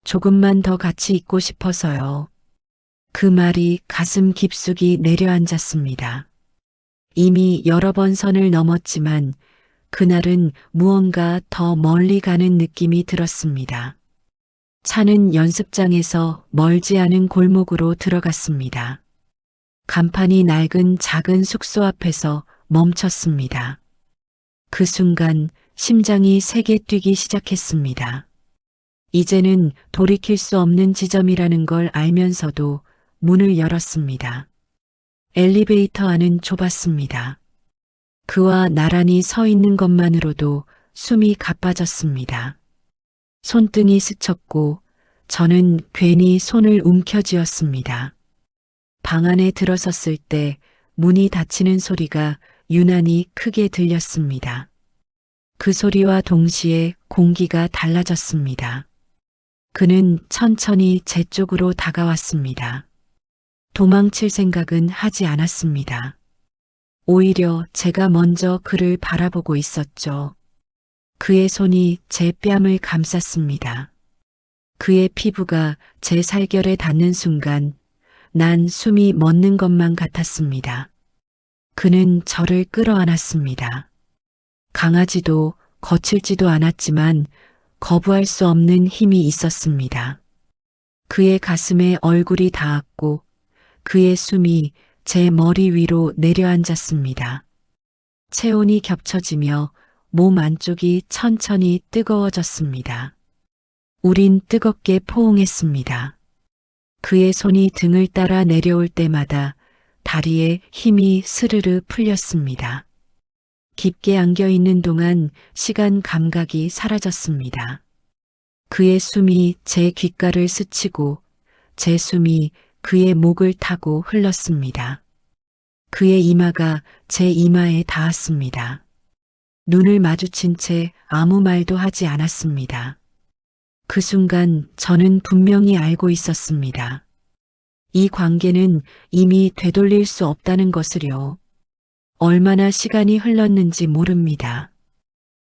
조금만 더 같이 있고 싶어서요. 그 말이 가슴 깊숙이 내려앉았습니다. 이미 여러 번 선을 넘었지만 그날은 무언가 더 멀리 가는 느낌이 들었습니다. 차는 연습장에서 멀지 않은 골목으로 들어갔습니다. 간판이 낡은 작은 숙소 앞에서 멈췄습니다. 그 순간 심장이 세게 뛰기 시작했습니다. 이제는 돌이킬 수 없는 지점이라는 걸 알면서도 문을 열었습니다. 엘리베이터 안은 좁았습니다. 그와 나란히 서 있는 것만으로도 숨이 가빠졌습니다. 손등이 스쳤고 저는 괜히 손을 움켜쥐었습니다. 방 안에 들어섰을 때 문이 닫히는 소리가 유난히 크게 들렸습니다. 그 소리와 동시에 공기가 달라졌습니다. 그는 천천히 제 쪽으로 다가왔습니다. 도망칠 생각은 하지 않았습니다. 오히려 제가 먼저 그를 바라보고 있었죠. 그의 손이 제 뺨을 감쌌습니다. 그의 피부가 제 살결에 닿는 순간 난 숨이 멎는 것만 같았습니다. 그는 저를 끌어안았습니다. 강하지도 거칠지도 않았지만 거부할 수 없는 힘이 있었습니다. 그의 가슴에 얼굴이 닿았고 그의 숨이 제 머리 위로 내려앉았습니다. 체온이 겹쳐지며 몸 안쪽이 천천히 뜨거워졌습니다. 우린 뜨겁게 포옹했습니다. 그의 손이 등을 따라 내려올 때마다 다리에 힘이 스르르 풀렸습니다. 깊게 안겨 있는 동안 시간 감각이 사라졌습니다. 그의 숨이 제 귓가를 스치고 제 숨이 그의 목을 타고 흘렀습니다. 그의 이마가 제 이마에 닿았습니다. 눈을 마주친 채 아무 말도 하지 않았습니다. 그 순간 저는 분명히 알고 있었습니다. 이 관계는 이미 되돌릴 수 없다는 것을요. 얼마나 시간이 흘렀는지 모릅니다.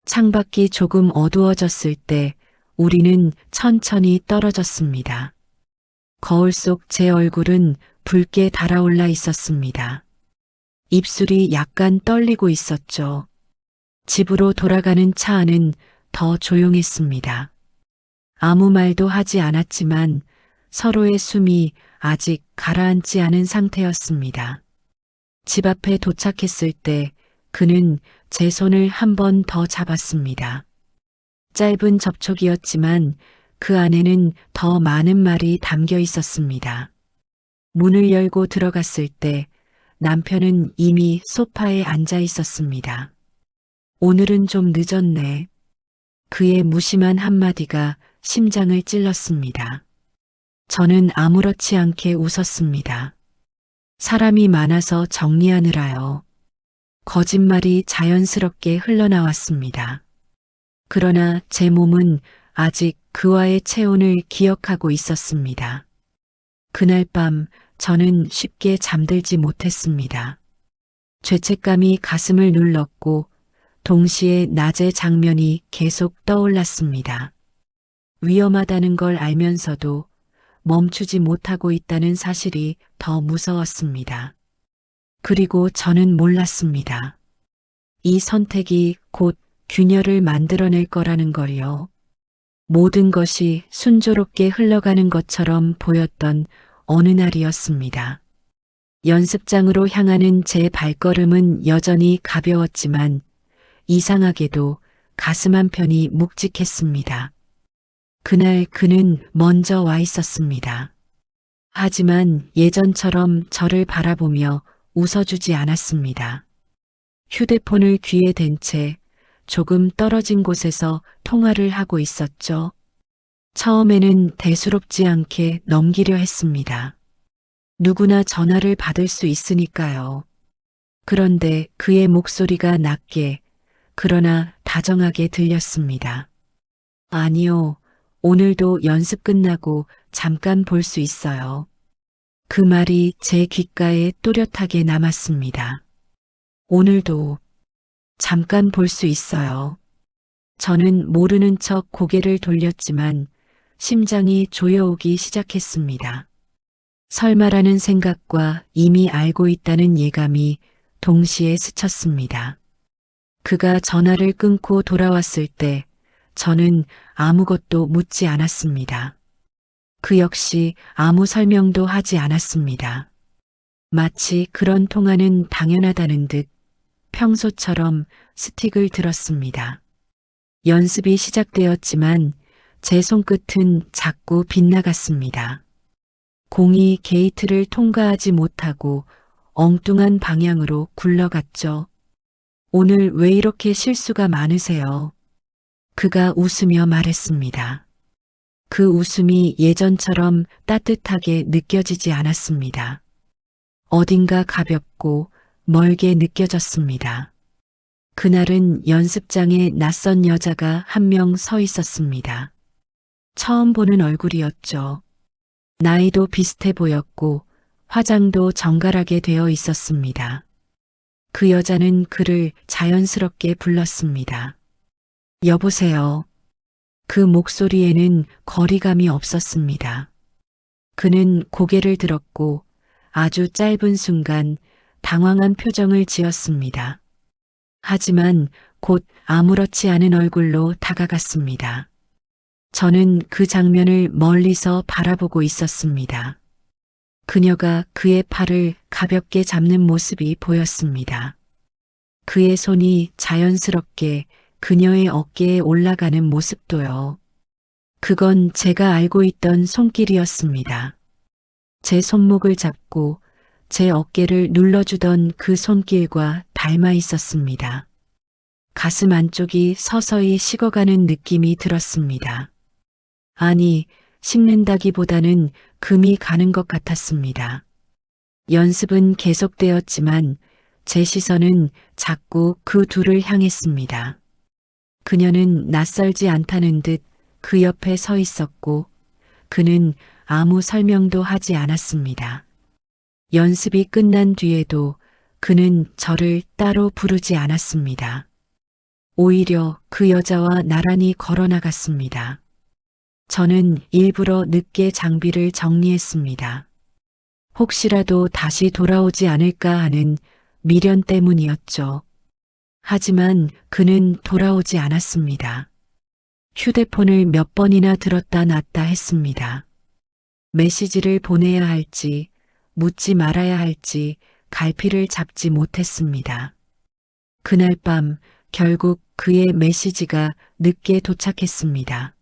창밖이 조금 어두워졌을 때 우리는 천천히 떨어졌습니다. 거울 속 제 얼굴은 붉게 달아올라 있었습니다. 입술이 약간 떨리고 있었죠. 집으로 돌아가는 차 안은 더 조용했습니다. 아무 말도 하지 않았지만 서로의 숨이 아직 가라앉지 않은 상태였습니다. 집 앞에 도착했을 때 그는 제 손을 한 번 더 잡았습니다. 짧은 접촉이었지만 그 안에는 더 많은 말이 담겨 있었습니다. 문을 열고 들어갔을 때 남편은 이미 소파에 앉아 있었습니다. 오늘은 좀 늦었네. 그의 무심한 한마디가 심장을 찔렀습니다. 저는 아무렇지 않게 웃었습니다. 사람이 많아서 정리하느라요. 거짓말이 자연스럽게 흘러나왔습니다. 그러나 제 몸은 아직 그와의 체온을 기억하고 있었습니다. 그날 밤 저는 쉽게 잠들지 못했습니다. 죄책감이 가슴을 눌렀고 동시에 낮의 장면이 계속 떠올랐습니다. 위험하다는 걸 알면서도 멈추지 못하고 있다는 사실이 더 무서웠습니다. 그리고 저는 몰랐습니다. 이 선택이 곧 균열을 만들어낼 거라는 걸요. 모든 것이 순조롭게 흘러가는 것처럼 보였던 어느 날이었습니다. 연습장으로 향하는 제 발걸음은 여전히 가벼웠지만 이상하게도 가슴 한편이 묵직했습니다. 그날 그는 먼저 와 있었습니다. 하지만 예전처럼 저를 바라보며 웃어주지 않았습니다. 휴대폰을 귀에 댄 채 조금 떨어진 곳에서 통화를 하고 있었죠. 처음에는 대수롭지 않게 넘기려 했습니다. 누구나 전화를 받을 수 있으니까요. 그런데 그의 목소리가 낮게, 그러나 다정하게 들렸습니다. 아니요, 오늘도 연습 끝나고 잠깐 볼 수 있어요. 그 말이 제 귓가에 또렷하게 남았습니다. 오늘도 잠깐 볼 수 있어요. 저는 모르는 척 고개를 돌렸지만 심장이 조여오기 시작했습니다. 설마라는 생각과 이미 알고 있다는 예감이 동시에 스쳤습니다. 그가 전화를 끊고 돌아왔을 때 저는 아무것도 묻지 않았습니다. 그 역시 아무 설명도 하지 않았습니다. 마치 그런 통화는 당연하다는 듯 평소처럼 스틱을 들었습니다. 연습이 시작되었지만 제 손끝은 자꾸 빗나갔습니다. 공이 게이트를 통과하지 못하고 엉뚱한 방향으로 굴러갔죠. 오늘 왜 이렇게 실수가 많으세요? 그가 웃으며 말했습니다. 그 웃음이 예전처럼 따뜻하게 느껴지지 않았습니다. 어딘가 가볍고 멀게 느껴졌습니다. 그날은 연습장에 낯선 여자가 한 명 서 있었습니다. 처음 보는 얼굴이었죠. 나이도 비슷해 보였고 화장도 정갈하게 되어 있었습니다. 그 여자는 그를 자연스럽게 불렀습니다. 여보세요. 그 목소리에는 거리감이 없었습니다. 그는 고개를 들었고 아주 짧은 순간 당황한 표정을 지었습니다. 하지만 곧 아무렇지 않은 얼굴로 다가갔습니다. 저는 그 장면을 멀리서 바라보고 있었습니다. 그녀가 그의 팔을 가볍게 잡는 모습이 보였습니다. 그의 손이 자연스럽게 그녀의 어깨에 올라가는 모습도요. 그건 제가 알고 있던 손길이었습니다. 제 손목을 잡고 제 어깨를 눌러주던 그 손길과 닮아 있었습니다. 가슴 안쪽이 서서히 식어가는 느낌이 들었습니다. 아니, 식는다기보다는 금이 가는 것 같았습니다. 연습은 계속되었지만 제 시선은 자꾸 그 둘을 향했습니다. 그녀는 낯설지 않다는 듯 그 옆에 서 있었고 그는 아무 설명도 하지 않았습니다. 연습이 끝난 뒤에도 그는 저를 따로 부르지 않았습니다. 오히려 그 여자와 나란히 걸어 나갔습니다. 저는 일부러 늦게 장비를 정리했습니다. 혹시라도 다시 돌아오지 않을까 하는 미련 때문이었죠. 하지만 그는 돌아오지 않았습니다. 휴대폰을 몇 번이나 들었다 놨다 했습니다. 메시지를 보내야 할지 묻지 말아야 할지 갈피를 잡지 못했습니다. 그날 밤 결국 그의 메시지가 늦게 도착했습니다.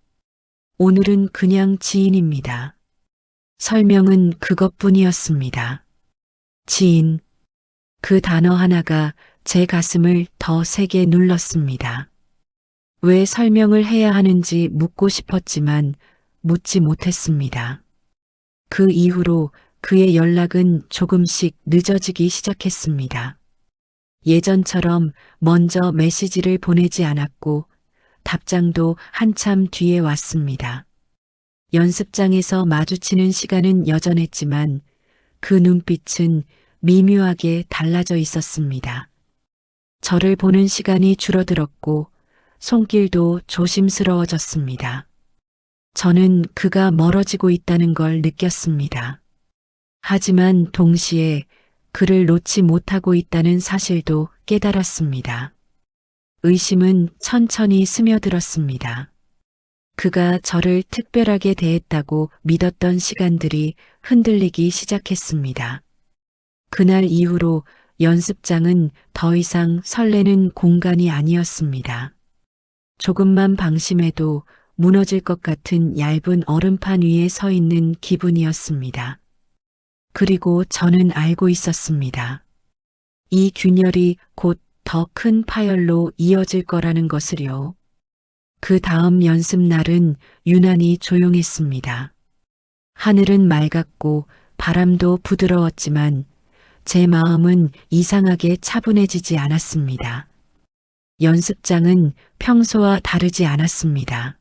오늘은 그냥 지인입니다. 설명은 그것뿐이었습니다. 지인. 그 단어 하나가 제 가슴을 더 세게 눌렀습니다. 왜 설명을 해야 하는지 묻고 싶었지만 묻지 못했습니다. 그 이후로 그의 연락은 조금씩 늦어지기 시작했습니다. 예전처럼 먼저 메시지를 보내지 않았고 답장도 한참 뒤에 왔습니다. 연습장에서 마주치는 시간은 여전했지만 그 눈빛은 미묘하게 달라져 있었습니다. 저를 보는 시간이 줄어들었고 손길도 조심스러워졌습니다. 저는 그가 멀어지고 있다는 걸 느꼈습니다. 하지만 동시에 그를 놓지 못하고 있다는 사실도 깨달았습니다. 의심은 천천히 스며들었습니다. 그가 저를 특별하게 대했다고 믿었던 시간들이 흔들리기 시작했습니다. 그날 이후로 연습장은 더 이상 설레는 공간이 아니었습니다. 조금만 방심해도 무너질 것 같은 얇은 얼음판 위에 서 있는 기분이었습니다. 그리고 저는 알고 있었습니다. 이 균열이 곧 더 큰 파열로 이어질 거라는 것을요. 그 다음 연습날은 유난히 조용했습니다. 하늘은 맑았고 바람도 부드러웠지만 제 마음은 이상하게 차분해지지 않았습니다. 연습장은 평소와 다르지 않았습니다.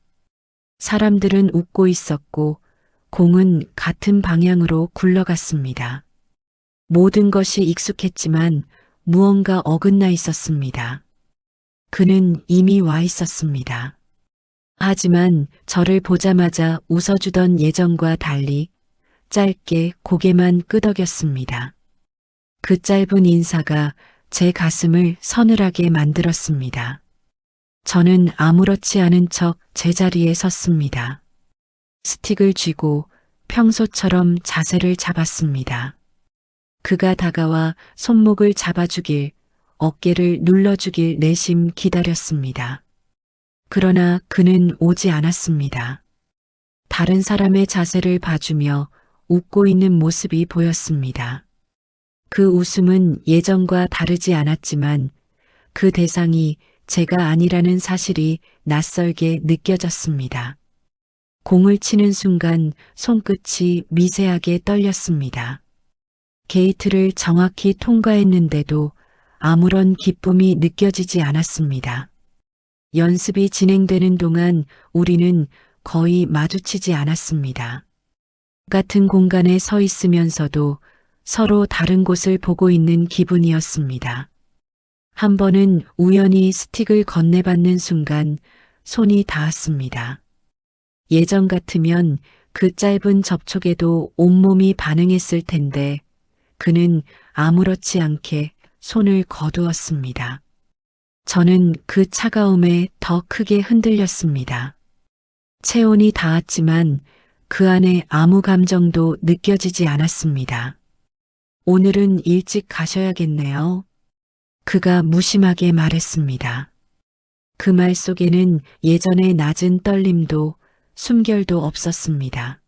사람들은 웃고 있었고 공은 같은 방향으로 굴러갔습니다. 모든 것이 익숙했지만 무언가 어긋나 있었습니다. 그는 이미 와 있었습니다. 하지만 저를 보자마자 웃어주던 예전과 달리 짧게 고개만 끄덕였습니다. 그 짧은 인사가 제 가슴을 서늘하게 만들었습니다. 저는 아무렇지 않은 척 제자리에 섰습니다. 스틱을 쥐고 평소처럼 자세를 잡았습니다. 그가 다가와 손목을 잡아주길, 어깨를 눌러주길 내심 기다렸습니다. 그러나 그는 오지 않았습니다. 다른 사람의 자세를 봐주며 웃고 있는 모습이 보였습니다. 그 웃음은 예전과 다르지 않았지만 그 대상이 제가 아니라는 사실이 낯설게 느껴졌습니다. 공을 치는 순간 손끝이 미세하게 떨렸습니다. 게이트를 정확히 통과했는데도 아무런 기쁨이 느껴지지 않았습니다. 연습이 진행되는 동안 우리는 거의 마주치지 않았습니다. 같은 공간에 서 있으면서도 서로 다른 곳을 보고 있는 기분이었습니다. 한 번은 우연히 스틱을 건네받는 순간 손이 닿았습니다. 예전 같으면 그 짧은 접촉에도 온몸이 반응했을 텐데 그는 아무렇지 않게 손을 거두었습니다. 저는 그 차가움에 더 크게 흔들렸습니다. 체온이 닿았지만 그 안에 아무 감정도 느껴지지 않았습니다. 오늘은 일찍 가셔야겠네요. 그가 무심하게 말했습니다. 그 말 속에는 예전의 낮은 떨림도 숨결도 없었습니다.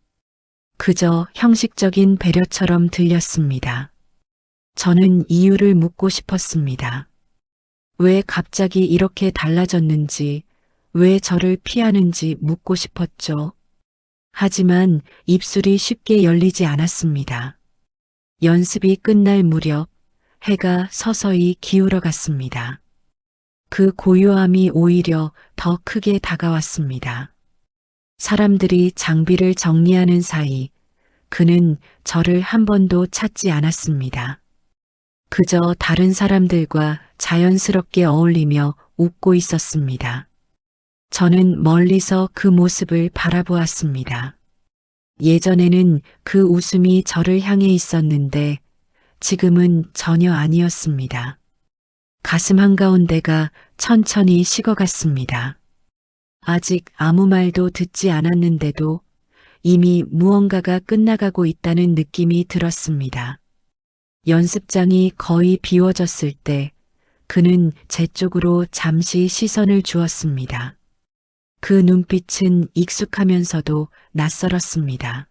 그저 형식적인 배려처럼 들렸습니다. 저는 이유를 묻고 싶었습니다. 왜 갑자기 이렇게 달라졌는지, 왜 저를 피하는지 묻고 싶었죠. 하지만 입술이 쉽게 열리지 않았습니다. 연습이 끝날 무렵 해가 서서히 기울어 갔습니다. 그 고요함이 오히려 더 크게 다가왔습니다. 사람들이 장비를 정리하는 사이 그는 저를 한 번도 찾지 않았습니다. 그저 다른 사람들과 자연스럽게 어울리며 웃고 있었습니다. 저는 멀리서 그 모습을 바라보았습니다. 예전에는 그 웃음이 저를 향해 있었는데 지금은 전혀 아니었습니다. 가슴 한가운데가 천천히 식어갔습니다. 아직 아무 말도 듣지 않았는데도 이미 무언가가 끝나가고 있다는 느낌이 들었습니다. 연습장이 거의 비워졌을 때 그는 제 쪽으로 잠시 시선을 주었습니다. 그 눈빛은 익숙하면서도 낯설었습니다.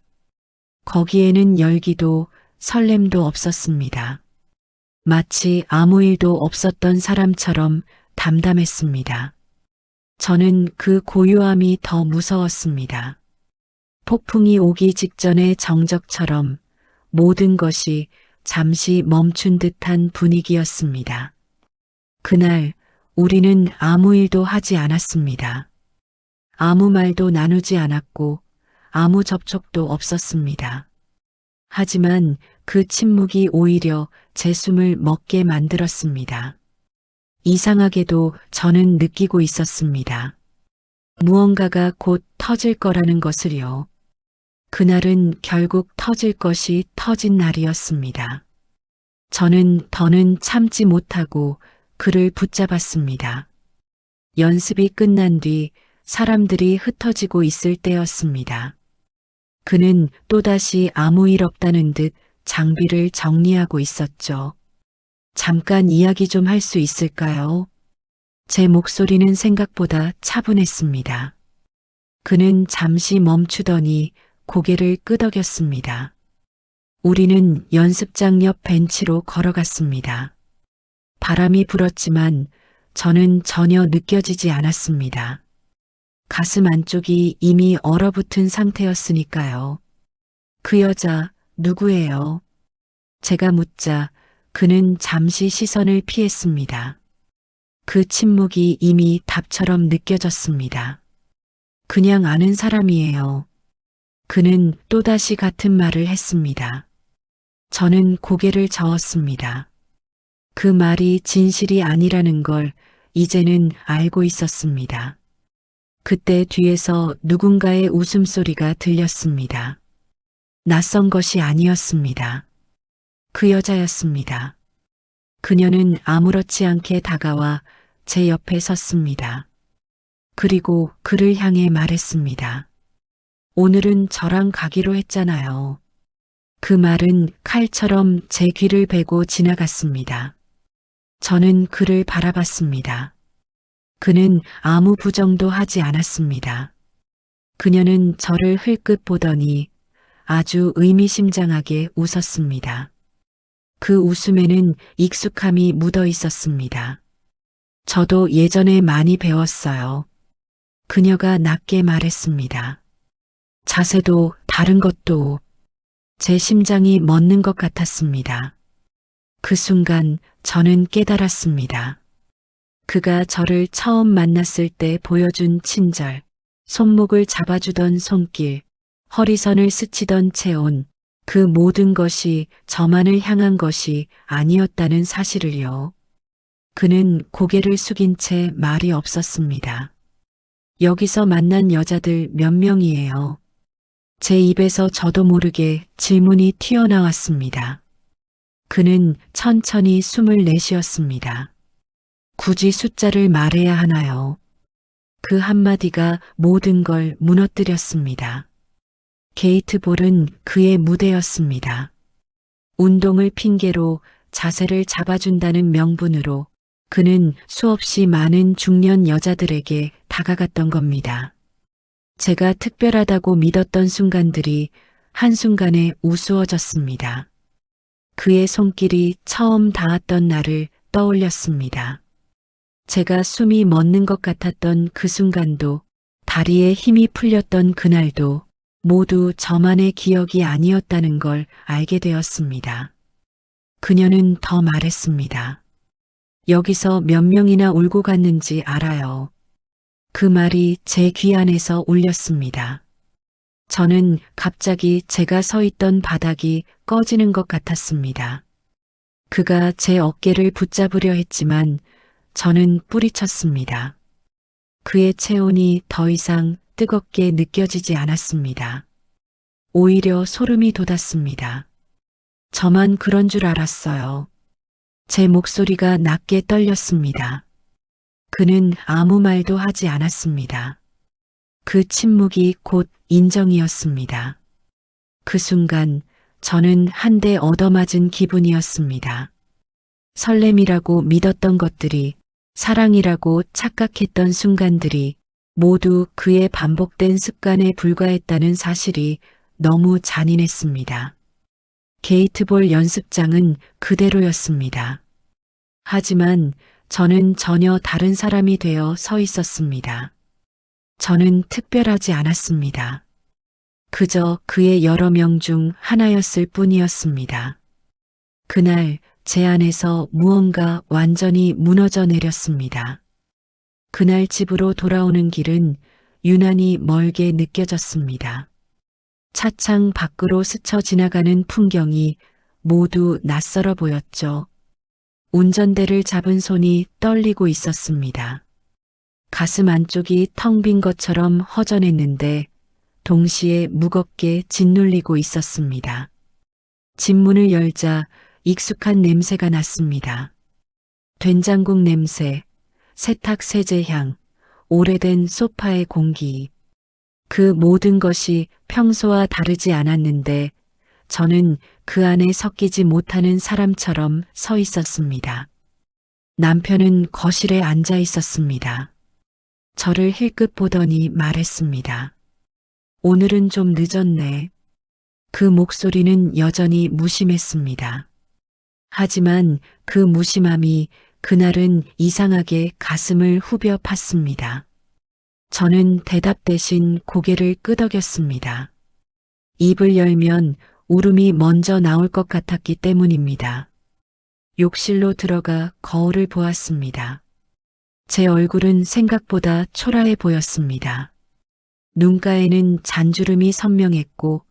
거기에는 열기도 설렘도 없었습니다. 마치 아무 일도 없었던 사람처럼 담담했습니다. 저는 그 고요함이 더 무서웠습니다. 폭풍이 오기 직전의 정적처럼 모든 것이 잠시 멈춘 듯한 분위기였습니다. 그날 우리는 아무 일도 하지 않았습니다. 아무 말도 나누지 않았고 아무 접촉도 없었습니다. 하지만 그 침묵이 오히려 제 숨을 멎게 만들었습니다. 이상하게도 저는 느끼고 있었습니다. 무언가가 곧 터질 거라는 것을요. 그날은 결국 터질 것이 터진 날이었습니다. 저는 더는 참지 못하고 그를 붙잡았습니다. 연습이 끝난 뒤 사람들이 흩어지고 있을 때였습니다. 그는 또다시 아무 일 없다는 듯 장비를 정리하고 있었죠. 잠깐 이야기 좀 할 수 있을까요? 제 목소리는 생각보다 차분했습니다. 그는 잠시 멈추더니 고개를 끄덕였습니다. 우리는 연습장 옆 벤치로 걸어갔습니다. 바람이 불었지만 저는 전혀 느껴지지 않았습니다. 가슴 안쪽이 이미 얼어붙은 상태였으니까요. 그 여자 누구예요? 제가 묻자 그는 잠시 시선을 피했습니다. 그 침묵이 이미 답처럼 느껴졌습니다. 그냥 아는 사람이에요. 그는 또다시 같은 말을 했습니다. 저는 고개를 저었습니다. 그 말이 진실이 아니라는 걸 이제는 알고 있었습니다. 그때 뒤에서 누군가의 웃음소리가 들렸습니다. 낯선 것이 아니었습니다. 그 여자였습니다. 그녀는 아무렇지 않게 다가와 제 옆에 섰습니다. 그리고 그를 향해 말했습니다. 오늘은 저랑 가기로 했잖아요. 그 말은 칼처럼 제 귀를 베고 지나갔습니다. 저는 그를 바라봤습니다. 그는 아무 부정도 하지 않았습니다. 그녀는 저를 흘끗 보더니 아주 의미심장하게 웃었습니다. 그 웃음에는 익숙함이 묻어 있었습니다. 저도 예전에 많이 배웠어요. 그녀가 낮게 말했습니다. 자세도 다른 것도 제 심장이 멎는 것 같았습니다. 그 순간 저는 깨달았습니다. 그가 저를 처음 만났을 때 보여준 친절, 손목을 잡아주던 손길, 허리선을 스치던 체온, 그 모든 것이 저만을 향한 것이 아니었다는 사실을요. 그는 고개를 숙인 채 말이 없었습니다. 여기서 만난 여자들 몇 명이에요. 제 입에서 저도 모르게 질문이 튀어나왔습니다. 그는 천천히 숨을 내쉬었습니다. 굳이 숫자를 말해야 하나요? 그 한마디가 모든 걸 무너뜨렸습니다. 게이트볼은 그의 무대였습니다. 운동을 핑계로 자세를 잡아준다는 명분으로 그는 수없이 많은 중년 여자들에게 다가갔던 겁니다. 제가 특별하다고 믿었던 순간들이 한순간에 우스워졌습니다. 그의 손길이 처음 닿았던 날을 떠올렸습니다. 제가 숨이 멎는 것 같았던 그 순간도, 다리에 힘이 풀렸던 그날도 모두 저만의 기억이 아니었다는 걸 알게 되었습니다. 그녀는 더 말했습니다. 여기서 몇 명이나 울고 갔는지 알아요. 그 말이 제 귀 안에서 울렸습니다. 저는 갑자기 제가 서 있던 바닥이 꺼지는 것 같았습니다. 그가 제 어깨를 붙잡으려 했지만 저는 뿌리쳤습니다. 그의 체온이 더 이상 뜨겁게 느껴지지 않았습니다. 오히려 소름이 돋았습니다. 저만 그런 줄 알았어요. 제 목소리가 낮게 떨렸습니다. 그는 아무 말도 하지 않았습니다. 그 침묵이 곧 인정이었습니다. 그 순간 저는 한 대 얻어맞은 기분이었습니다. 설렘이라고 믿었던 것들이, 사랑이라고 착각했던 순간들이 모두 그의 반복된 습관에 불과했다는 사실이 너무 잔인했습니다. 게이트볼 연습장은 그대로였습니다. 하지만 저는 전혀 다른 사람이 되어 서 있었습니다. 저는 특별하지 않았습니다. 그저 그의 여러 명 중 하나였을 뿐이었습니다. 그날 제 안에서 무언가 완전히 무너져 내렸습니다. 그날 집으로 돌아오는 길은 유난히 멀게 느껴졌습니다. 차창 밖으로 스쳐 지나가는 풍경이 모두 낯설어 보였죠. 운전대를 잡은 손이 떨리고 있었습니다. 가슴 안쪽이 텅 빈 것처럼 허전했는데 동시에 무겁게 짓눌리고 있었습니다. 집 문을 열자 익숙한 냄새가 났습니다. 된장국 냄새, 세탁 세제 향, 오래된 소파의 공기. 그 모든 것이 평소와 다르지 않았는데 저는 그 안에 섞이지 못하는 사람처럼 서 있었습니다. 남편은 거실에 앉아 있었습니다. 저를 힐끗 보더니 말했습니다. 오늘은 좀 늦었네. 그 목소리는 여전히 무심했습니다. 하지만 그 무심함이 그날은 이상하게 가슴을 후벼 팠습니다. 저는 대답 대신 고개를 끄덕였습니다. 입을 열면 울음이 먼저 나올 것 같았기 때문입니다. 욕실로 들어가 거울을 보았습니다. 제 얼굴은 생각보다 초라해 보였습니다. 눈가에는 잔주름이 선명했고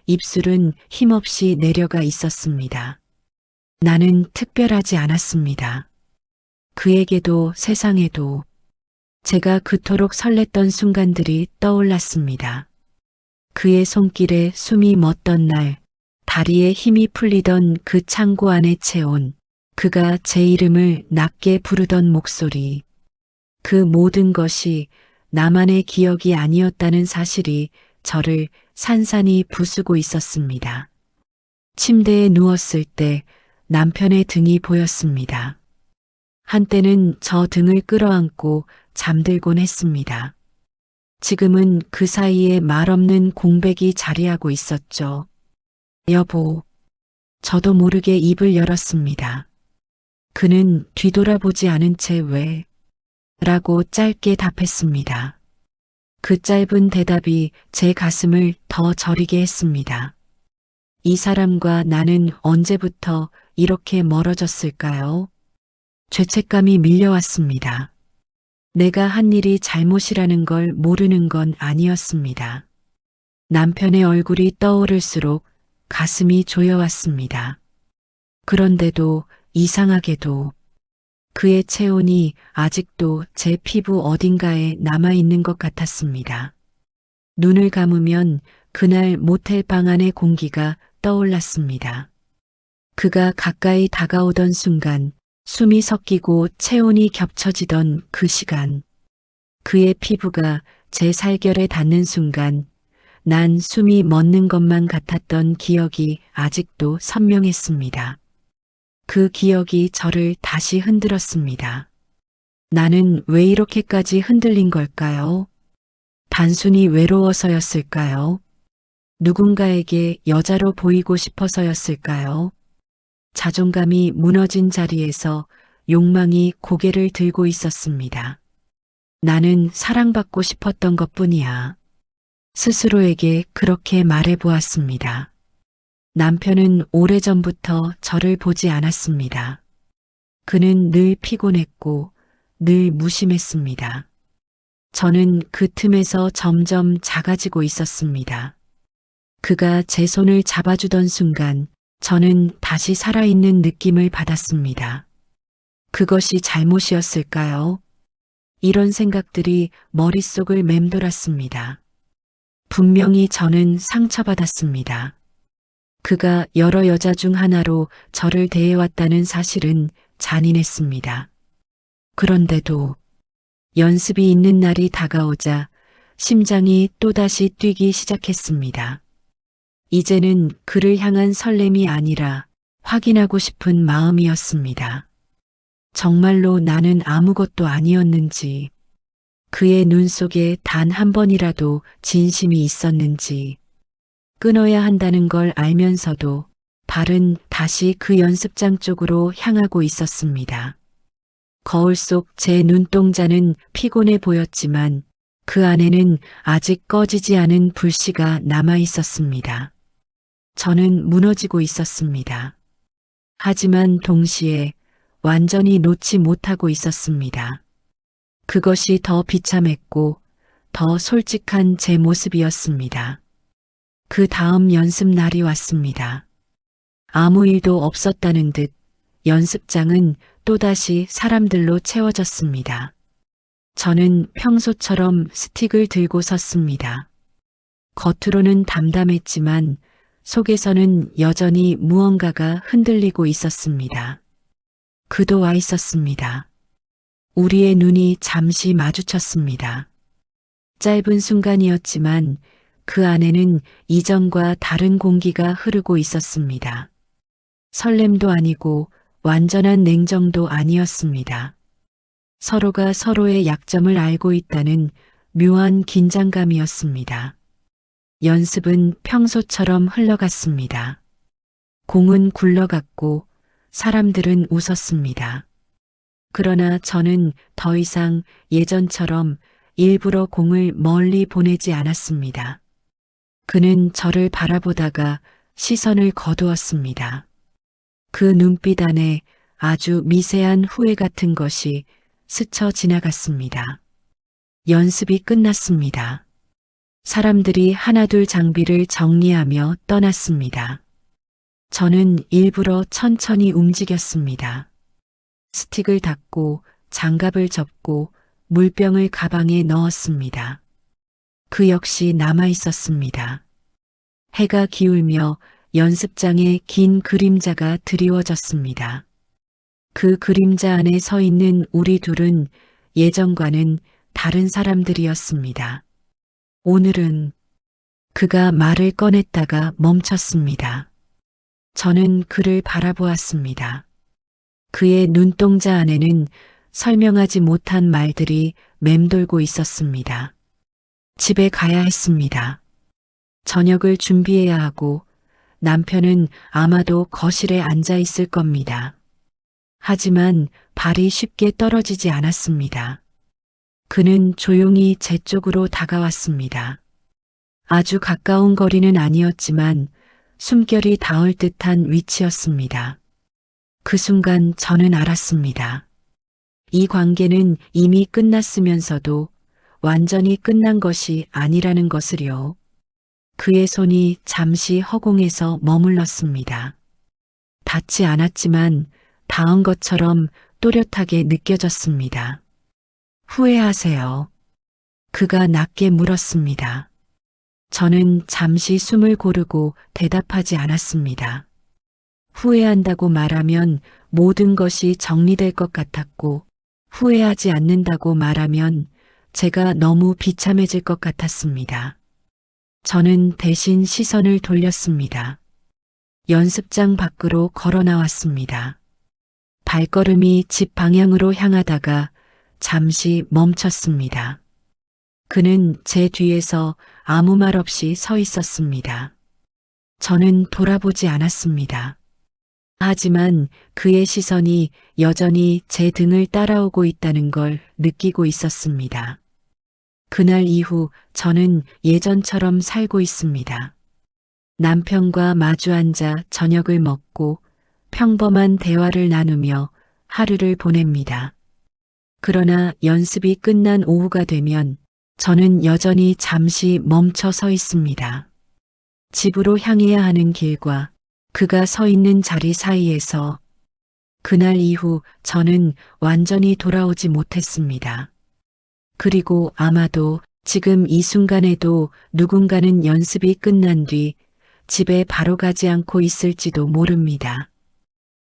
입술은 힘없이 내려가 있었습니다. 나는 특별하지 않았습니다. 그에게도 세상에도 제가 그토록 설렜던 순간들이 떠올랐습니다. 그의 손길에 숨이 멎던 날, 다리에 힘이 풀리던 그 창고 안에 채온 그가 제 이름을 낮게 부르던 목소리. 그 모든 것이 나만의 기억이 아니었다는 사실이 저를 산산이 부수고 있었습니다. 침대에 누웠을 때 남편의 등이 보였습니다. 한때는 저 등을 끌어안고 잠들곤 했습니다. 지금은 그 사이에 말없는 공백이 자리하고 있었죠. 여보. 저도 모르게 입을 열었습니다. 그는 뒤돌아보지 않은 채 왜? 라고 짧게 답했습니다. 그 짧은 대답이 제 가슴을 더 저리게 했습니다. 이 사람과 나는 언제부터 이렇게 멀어졌을까요? 죄책감이 밀려왔습니다. 내가 한 일이 잘못이라는 걸 모르는 건 아니었습니다. 남편의 얼굴이 떠오를수록 가슴이 조여왔습니다. 그런데도 이상하게도 그의 체온이 아직도 제 피부 어딘가에 남아있는 것 같았습니다. 눈을 감으면 그날 모텔 방 안의 공기가 떠올랐습니다. 그가 가까이 다가오던 순간 숨이 섞이고 체온이 겹쳐지던 그 시간. 그의 피부가 제 살결에 닿는 순간 난 숨이 멎는 것만 같았던 기억이 아직도 선명했습니다. 그 기억이 저를 다시 흔들었습니다. 나는 왜 이렇게까지 흔들린 걸까요? 단순히 외로워서였을까요? 누군가에게 여자로 보이고 싶어서였을까요? 자존감이 무너진 자리에서 욕망이 고개를 들고 있었습니다. 나는 사랑받고 싶었던 것뿐이야. 스스로에게 그렇게 말해보았습니다. 남편은 오래전부터 저를 보지 않았습니다. 그는 늘 피곤했고 늘 무심했습니다. 저는 그 틈에서 점점 작아지고 있었습니다. 그가 제 손을 잡아주던 순간 저는 다시 살아있는 느낌을 받았습니다. 그것이 잘못이었을까요? 이런 생각들이 머릿속을 맴돌았습니다. 분명히 저는 상처받았습니다. 그가 여러 여자 중 하나로 저를 대해왔다는 사실은 잔인했습니다. 그런데도 연습이 있는 날이 다가오자 심장이 또다시 뛰기 시작했습니다. 이제는 그를 향한 설렘이 아니라 확인하고 싶은 마음이었습니다. 정말로 나는 아무것도 아니었는지, 그의 눈 속에 단 한 번이라도 진심이 있었는지, 끊어야 한다는 걸 알면서도 발은 다시 그 연습장 쪽으로 향하고 있었습니다. 거울 속 제 눈동자는 피곤해 보였지만 그 안에는 아직 꺼지지 않은 불씨가 남아 있었습니다. 저는 무너지고 있었습니다. 하지만 동시에 완전히 놓지 못하고 있었습니다. 그것이 더 비참했고 더 솔직한 제 모습이었습니다. 그 다음 연습 날이 왔습니다. 아무 일도 없었다는 듯 연습장은 또다시 사람들로 채워졌습니다. 저는 평소처럼 스틱을 들고 섰습니다. 겉으로는 담담했지만 속에서는 여전히 무언가가 흔들리고 있었습니다. 그도 와 있었습니다. 우리의 눈이 잠시 마주쳤습니다. 짧은 순간이었지만 그 안에는 이전과 다른 공기가 흐르고 있었습니다. 설렘도 아니고 완전한 냉정도 아니었습니다. 서로가 서로의 약점을 알고 있다는 묘한 긴장감이었습니다. 연습은 평소처럼 흘러갔습니다. 공은 굴러갔고 사람들은 웃었습니다. 그러나 저는 더 이상 예전처럼 일부러 공을 멀리 보내지 않았습니다. 그는 저를 바라보다가 시선을 거두었습니다. 그 눈빛 안에 아주 미세한 후회 같은 것이 스쳐 지나갔습니다. 연습이 끝났습니다. 사람들이 하나둘 장비를 정리하며 떠났습니다. 저는 일부러 천천히 움직였습니다. 스틱을 닫고 장갑을 접고 물병을 가방에 넣었습니다. 그 역시 남아 있었습니다. 해가 기울며 연습장에 긴 그림자가 드리워졌습니다. 그 그림자 안에 서 있는 우리 둘은 예전과는 다른 사람들이었습니다. 오늘은 그가 말을 꺼냈다가 멈췄습니다. 저는 그를 바라보았습니다. 그의 눈동자 안에는 설명하지 못한 말들이 맴돌고 있었습니다. 집에 가야 했습니다. 저녁을 준비해야 하고 남편은 아마도 거실에 앉아 있을 겁니다. 하지만 발이 쉽게 떨어지지 않았습니다. 그는 조용히 제 쪽으로 다가왔습니다. 아주 가까운 거리는 아니었지만 숨결이 닿을 듯한 위치였습니다. 그 순간 저는 알았습니다. 이 관계는 이미 끝났으면서도 완전히 끝난 것이 아니라는 것을요. 그의 손이 잠시 허공에서 머물렀습니다. 닿지 않았지만 닿은 것처럼 또렷하게 느껴졌습니다. 후회하세요. 그가 낮게 물었습니다. 저는 잠시 숨을 고르고 대답하지 않았습니다. 후회한다고 말하면 모든 것이 정리될 것 같았고, 후회하지 않는다고 말하면 제가 너무 비참해질 것 같았습니다. 저는 대신 시선을 돌렸습니다. 연습장 밖으로 걸어 나왔습니다. 발걸음이 집 방향으로 향하다가 잠시 멈췄습니다. 그는 제 뒤에서 아무 말 없이 서 있었습니다. 저는 돌아보지 않았습니다. 하지만 그의 시선이 여전히 제 등을 따라오고 있다는 걸 느끼고 있었습니다. 그날 이후 저는 예전처럼 살고 있습니다. 남편과 마주 앉아 저녁을 먹고 평범한 대화를 나누며 하루를 보냅니다. 그러나 연습이 끝난 오후가 되면 저는 여전히 잠시 멈춰 서 있습니다. 집으로 향해야 하는 길과 그가 서 있는 자리 사이에서 그날 이후 저는 완전히 돌아오지 못했습니다. 그리고 아마도 지금 이 순간에도 누군가는 연습이 끝난 뒤 집에 바로 가지 않고 있을지도 모릅니다.